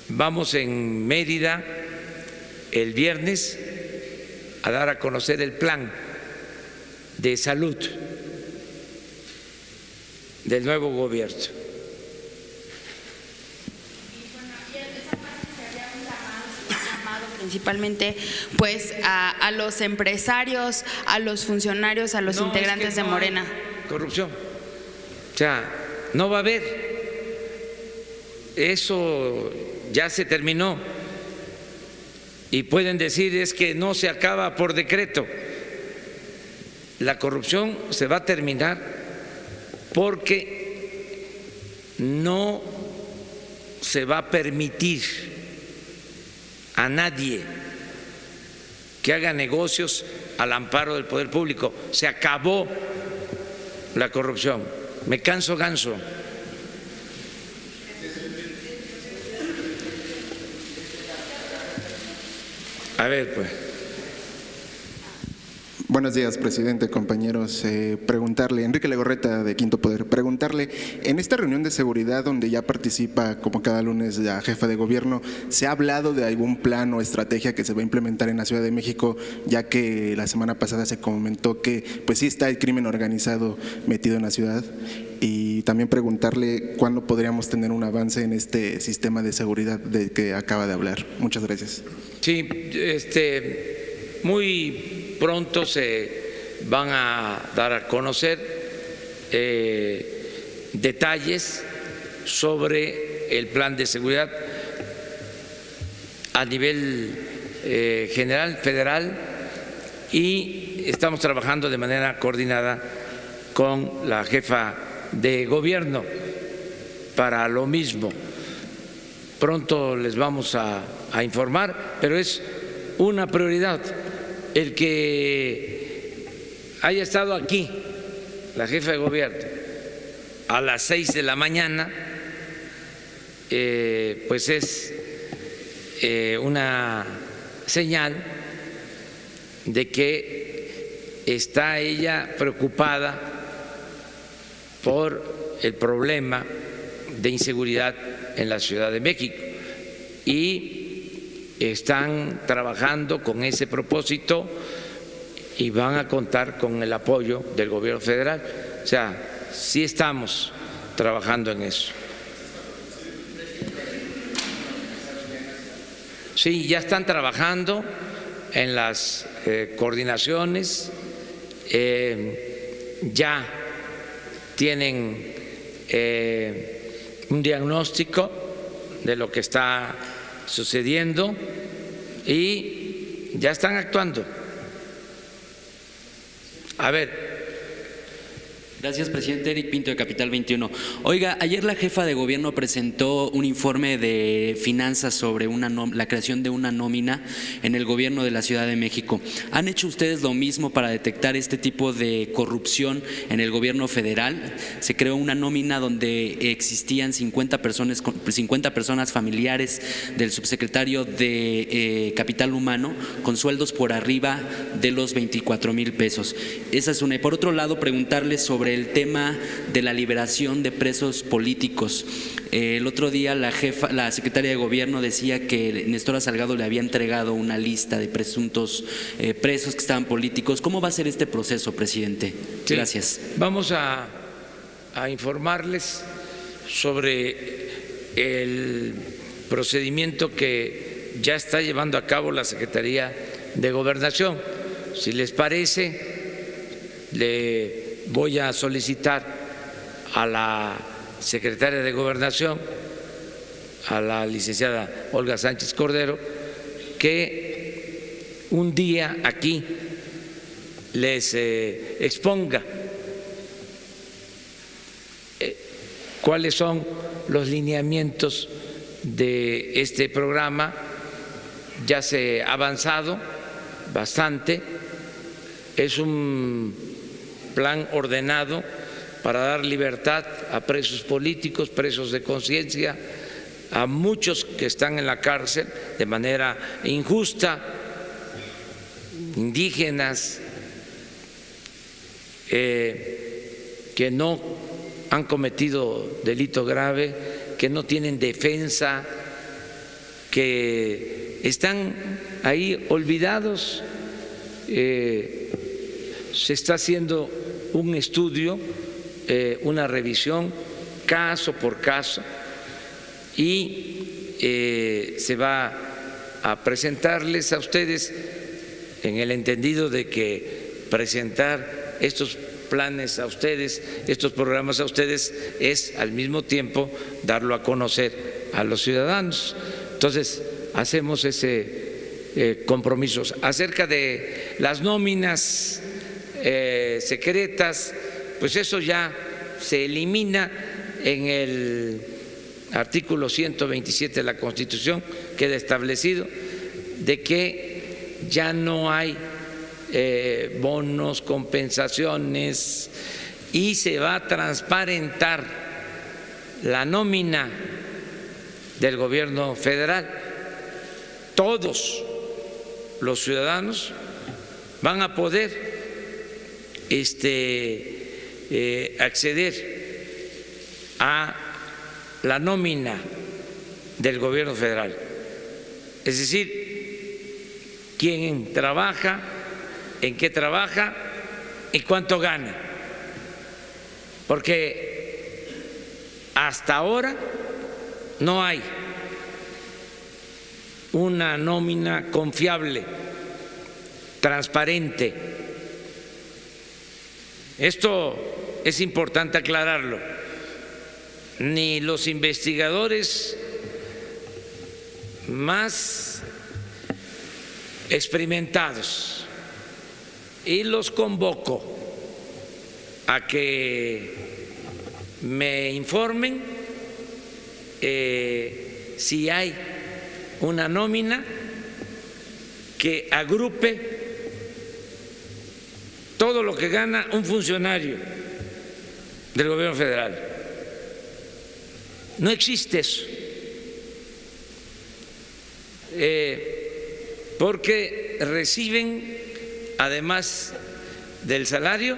Vamos en Mérida el viernes a dar a conocer el plan de salud del nuevo gobierno. Principalmente pues a los empresarios, a los funcionarios, a los integrantes de Morena. Corrupción. O sea, no va a haber. Eso ya se terminó. Y pueden decir es que no se acaba por decreto. La corrupción se va a terminar porque no se va a permitir a nadie que haga negocios al amparo del poder público. Se acabó la corrupción. Me canso ganso. A ver, pues. Buenos días, presidente, compañeros. Preguntarle, Enrique Legorreta de Quinto Poder, preguntarle, en esta reunión de seguridad donde ya participa como cada lunes la jefa de gobierno, ¿se ha hablado de algún plan o estrategia que se va a implementar en la Ciudad de México, ya que la semana pasada se comentó que pues sí está el crimen organizado metido en la ciudad? Y también preguntarle cuándo podríamos tener un avance en este sistema de seguridad del que acaba de hablar. Muchas gracias. Sí, muy pronto se van a dar a conocer detalles sobre el plan de seguridad a nivel general, federal, y estamos trabajando de manera coordinada con la jefa de gobierno para lo mismo. Pronto les vamos a informar, pero es una prioridad. El que haya estado aquí la jefa de gobierno a las 6 de la mañana, pues es una señal de que está ella preocupada por el problema de inseguridad en la Ciudad de México y están trabajando con ese propósito y van a contar con el apoyo del gobierno federal. O sea, sí estamos trabajando en eso. Sí, ya están trabajando en las coordinaciones ya tienen un diagnóstico de lo que está sucediendo y ya están actuando. A ver. Gracias, presidente. Eric Pinto, de Capital 21. Oiga, ayer la jefa de gobierno presentó un informe de finanzas sobre la creación de una nómina en el gobierno de la Ciudad de México. ¿Han hecho ustedes lo mismo para detectar este tipo de corrupción en el gobierno federal? Se creó una nómina donde existían 50 personas familiares del subsecretario de Capital Humano con sueldos por arriba de los 24,000 pesos. Esa es una. Y por otro lado, preguntarles sobre el tema de la liberación de presos políticos. El otro día la secretaria de Gobierno decía que Nestora Salgado le había entregado una lista de presuntos presos que estaban políticos. ¿Cómo va a ser este proceso, presidente? Sí, gracias. Vamos a informarles sobre el procedimiento que ya está llevando a cabo la Secretaría de Gobernación. Si les parece, le voy a solicitar a la secretaria de Gobernación, a la licenciada Olga Sánchez Cordero, que un día aquí les exponga cuáles son los lineamientos de este programa. Ya se ha avanzado bastante, es un plan ordenado para dar libertad a presos políticos, presos de conciencia, a muchos que están en la cárcel de manera injusta, indígenas, que no han cometido delito grave, que no tienen defensa, que están ahí olvidados. Se está haciendo un estudio, una revisión caso por caso y se va a presentarles a ustedes en el entendido de que presentar estos planes a ustedes, estos programas a ustedes, es al mismo tiempo darlo a conocer a los ciudadanos. Entonces, hacemos ese compromiso. Acerca de las nóminas secretas, pues eso ya se elimina en el artículo 127 de la Constitución, queda establecido de que ya no hay bonos, compensaciones, y se va a transparentar la nómina del gobierno federal. Todos los ciudadanos van a poder acceder a la nómina del gobierno federal. Es decir, quién trabaja, en qué trabaja y cuánto gana. Porque hasta ahora no hay una nómina confiable, transparente. Esto es importante aclararlo. Ni los investigadores más experimentados, y los convoco a que me informen si hay una nómina que agrupe todo lo que gana un funcionario del gobierno federal. No existe eso, porque reciben, además del salario,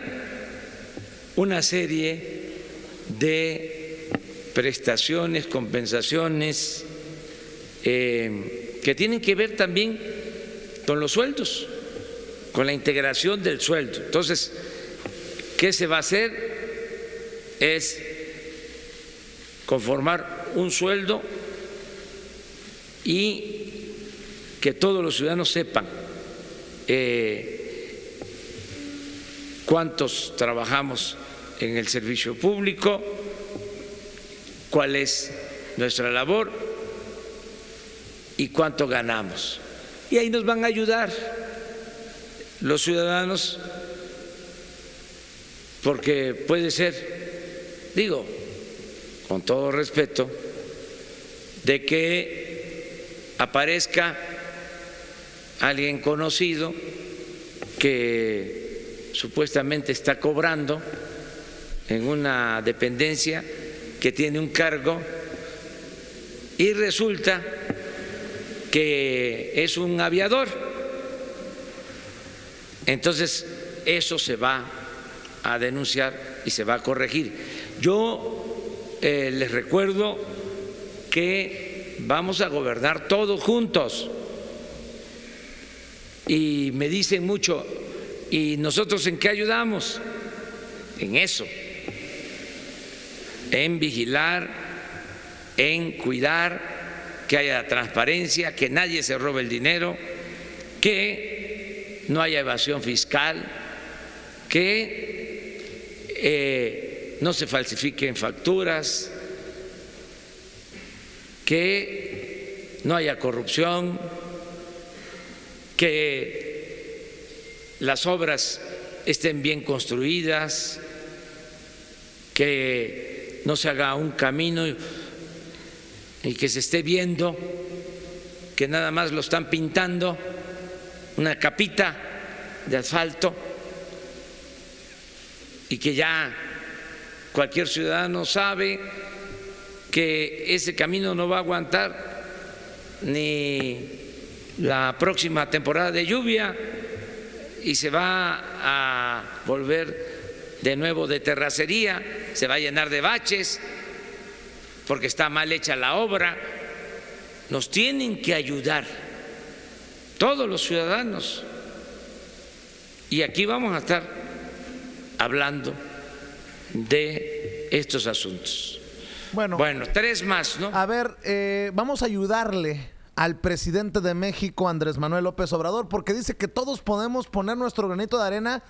una serie de prestaciones, compensaciones, que tienen que ver también con los sueldos, con la integración del sueldo. Entonces, ¿qué se va a hacer? Es conformar un sueldo y que todos los ciudadanos sepan cuántos trabajamos en el servicio público, cuál es nuestra labor y cuánto ganamos. Y ahí nos van a ayudar los ciudadanos, porque puede ser, digo, con todo respeto, de que aparezca alguien conocido que supuestamente está cobrando en una dependencia, que tiene un cargo, y resulta que es un aviador. Entonces eso se va a denunciar y se va a corregir. Yo les recuerdo que vamos a gobernar todos juntos, y me dicen mucho, ¿y nosotros en qué ayudamos? En eso, en vigilar, en cuidar que haya transparencia, que nadie se robe el dinero, que no haya evasión fiscal, que no se falsifiquen facturas, que no haya corrupción, que las obras estén bien construidas, que no se haga un camino y que se esté viendo que nada más lo están pintando, una capita de asfalto, y que ya cualquier ciudadano sabe que ese camino no va a aguantar ni la próxima temporada de lluvia y se va a volver de nuevo de terracería, se va a llenar de baches porque está mal hecha la obra. Nos tienen que ayudar todos los ciudadanos, y aquí vamos a estar hablando de estos asuntos. Bueno, tres más, ¿no? A ver, vamos a ayudarle al presidente de México, Andrés Manuel López Obrador, porque dice que todos podemos poner nuestro granito de arena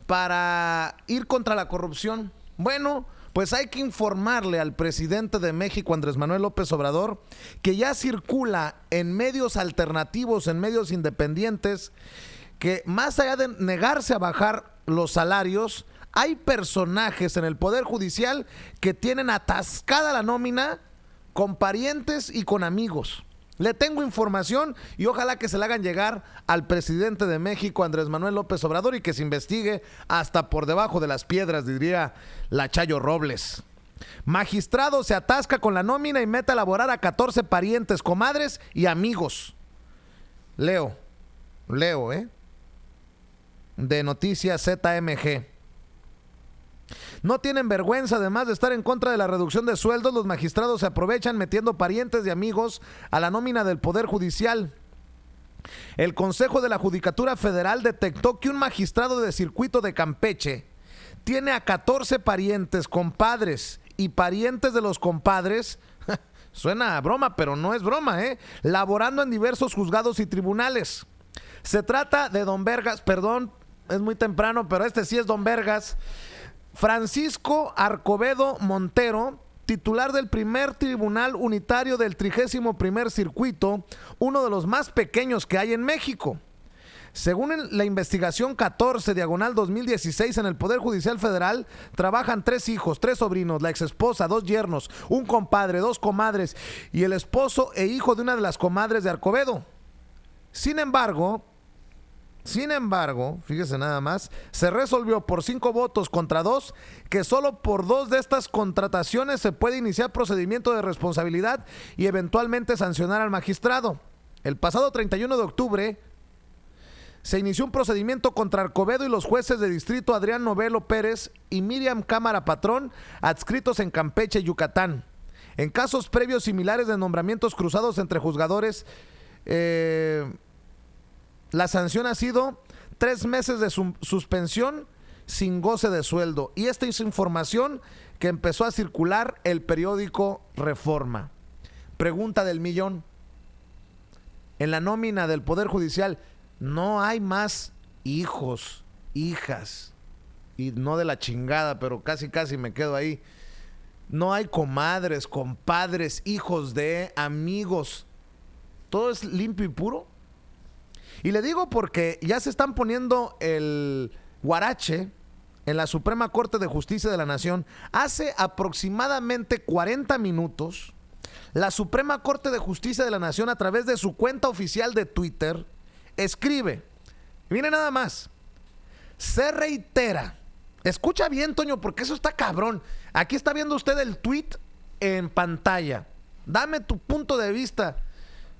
para ir contra la corrupción. Bueno, pues hay que informarle al presidente de México, Andrés Manuel López Obrador, que ya circula en medios alternativos, en medios independientes, que más allá de negarse a bajar los salarios, hay personajes en el Poder Judicial que tienen atascada la nómina con parientes y con amigos. Le tengo información y ojalá que se la hagan llegar al presidente de México, Andrés Manuel López Obrador, y que se investigue hasta por debajo de las piedras, diría la Chayo Robles. Magistrado se atasca con la nómina y mete a laborar a 14 parientes, comadres y amigos. Leo, de Noticias ZMG. No tienen vergüenza, además de estar en contra de la reducción de sueldos, los magistrados se aprovechan metiendo parientes y amigos a la nómina del Poder Judicial. El Consejo de la Judicatura Federal detectó que un magistrado de circuito de Campeche tiene a 14 parientes, compadres y parientes de los compadres, suena a broma, pero no es broma, laborando en diversos juzgados y tribunales. Se trata de don Vergas, perdón, es muy temprano, pero este sí es don Vergas, Francisco Arcobedo Montero, titular del primer tribunal unitario del 31º circuito, uno de los más pequeños que hay en México. Según la investigación 14/2016 en el Poder Judicial Federal, trabajan 3 hijos, 3 sobrinos, la exesposa, 2 yernos, un compadre, 2 comadres y el esposo e hijo de una de las comadres de Arcobedo. Sin embargo, fíjese nada más, se resolvió por 5 votos contra 2 que solo por 2 de estas contrataciones se puede iniciar procedimiento de responsabilidad y eventualmente sancionar al magistrado. El pasado 31 de octubre se inició un procedimiento contra Arcobedo y los jueces de distrito Adrián Novelo Pérez y Miriam Cámara Patrón, adscritos en Campeche, Yucatán. En casos previos similares de nombramientos cruzados entre juzgadores, la sanción ha sido 3 meses de suspensión sin goce de sueldo. Y esta es información que empezó a circular el periódico Reforma. Pregunta del millón. En la nómina del Poder Judicial no hay más hijos, hijas, y no de la chingada, pero casi me quedo ahí. No hay comadres, compadres, hijos de, amigos. Todo es limpio y puro. Y le digo porque ya se están poniendo el guarache en la Suprema Corte de Justicia de la Nación. Hace aproximadamente 40 minutos, la Suprema Corte de Justicia de la Nación, a través de su cuenta oficial de Twitter, escribe, viene nada más, se reitera. Escucha bien, Toño, porque eso está cabrón. Aquí está viendo usted el tweet en pantalla. Dame tu punto de vista.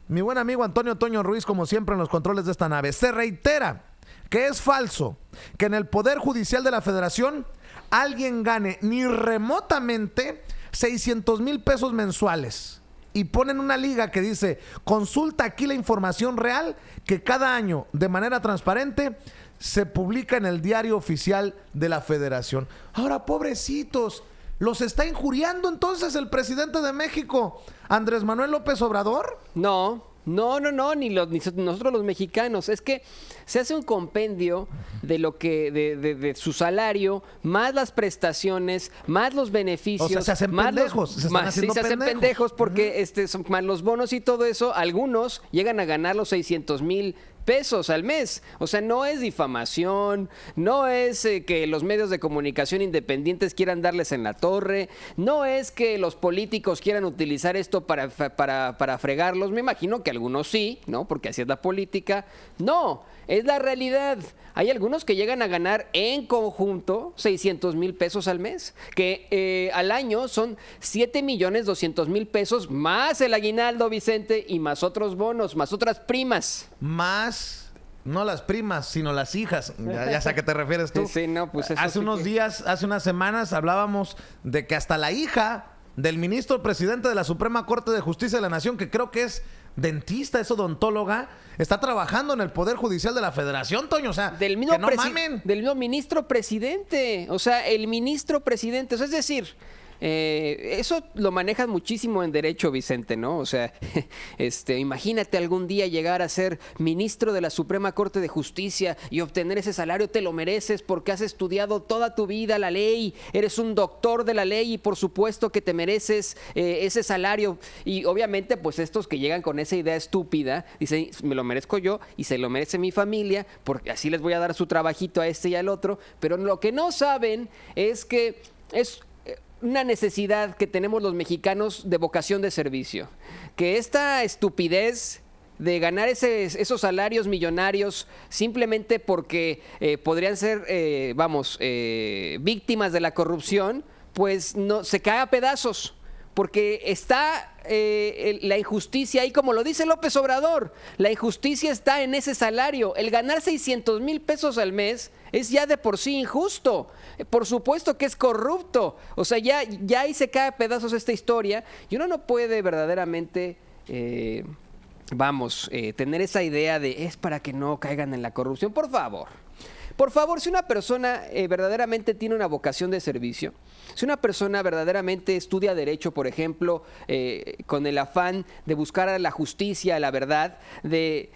Mi buen amigo Antonio Toño Ruiz, como siempre en los controles de esta nave. Se reitera que es falso que en el Poder Judicial de la Federación alguien gane ni remotamente 600,000 pesos mensuales. Y ponen una liga que dice, consulta aquí la información real que cada año, de manera transparente, se publica en el Diario Oficial de la Federación. Ahora, pobrecitos, ¿los está injuriando entonces el presidente de México, Andrés Manuel López Obrador? No, ni nosotros los mexicanos. Es que se hace un compendio de lo que de su salario, más las prestaciones, más los beneficios. O sea, se hacen pendejos. Se hacen pendejos porque más los bonos y todo eso, algunos llegan a ganar los 600,000 pesos al mes. O sea, no es difamación, no es que los medios de comunicación independientes quieran darles en la torre, no es que los políticos quieran utilizar esto para fregarlos. Me imagino que algunos sí, ¿no? Porque así es la política. No, es la realidad. Hay algunos que llegan a ganar en conjunto 600,000 pesos al mes, que al año son 7,200,000 pesos más el aguinaldo, Vicente, y más otros bonos, más otras primas. Más, no las primas, sino las hijas. Ya sé a qué te refieres tú. Sí, no, pues eso hace sí unos que... días, hace unas semanas hablábamos de que hasta la hija del ministro presidente de la Suprema Corte de Justicia de la Nación, que creo que es dentista, es odontóloga, está trabajando en el Poder Judicial de la Federación, Toño. O sea, del mismo que no mamen. Del mismo ministro presidente. O sea, el ministro presidente. O sea, es decir, eso lo manejan muchísimo en derecho, Vicente, ¿no? O sea, imagínate algún día llegar a ser ministro de la Suprema Corte de Justicia y obtener ese salario. Te lo mereces porque has estudiado toda tu vida la ley, eres un doctor de la ley y por supuesto que te mereces ese salario. Y obviamente, pues estos que llegan con esa idea estúpida, dicen, me lo merezco yo y se lo merece mi familia, porque así les voy a dar su trabajito a este y al otro. Pero lo que no saben es que es una necesidad que tenemos los mexicanos de vocación de servicio. Que esta estupidez de ganar esos salarios millonarios simplemente porque podrían ser, víctimas de la corrupción, pues no se cae a pedazos. Porque está la injusticia ahí, como lo dice López Obrador, la injusticia está en ese salario. El ganar 600,000 pesos al mes es ya de por sí injusto. Por supuesto que es corrupto. O sea, ya ahí se cae a pedazos esta historia. Y uno no puede verdaderamente, tener esa idea de es para que no caigan en la corrupción. Por favor, si una persona verdaderamente tiene una vocación de servicio, si una persona verdaderamente estudia derecho, por ejemplo, con el afán de buscar a la justicia, a la verdad, de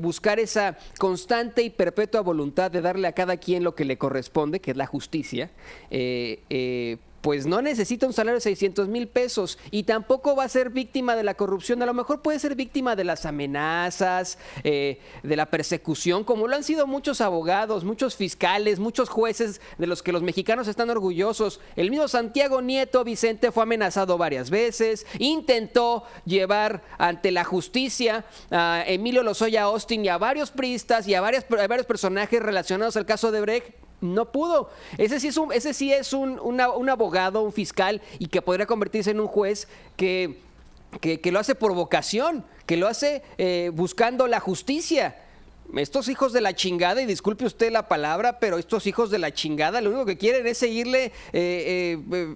buscar esa constante y perpetua voluntad de darle a cada quien lo que le corresponde, que es la justicia, pues no necesita un salario de 600,000 pesos y tampoco va a ser víctima de la corrupción. A lo mejor puede ser víctima de las amenazas, de la persecución, como lo han sido muchos abogados, muchos fiscales, muchos jueces de los que los mexicanos están orgullosos. El mismo Santiago Nieto, Vicente, fue amenazado varias veces, intentó llevar ante la justicia a Emilio Lozoya Austin y a varios priistas y a varios personajes relacionados al caso de Brecht. No pudo. Ese sí es un abogado, un fiscal, y que podría convertirse en un juez que lo hace por vocación, que lo hace buscando la justicia. Estos hijos de la chingada, y disculpe usted la palabra, pero estos hijos de la chingada lo único que quieren es seguirle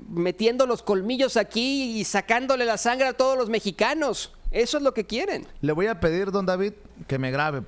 metiendo los colmillos aquí y sacándole la sangre a todos los mexicanos. Eso es lo que quieren. Le voy a pedir, don David, que me grabe,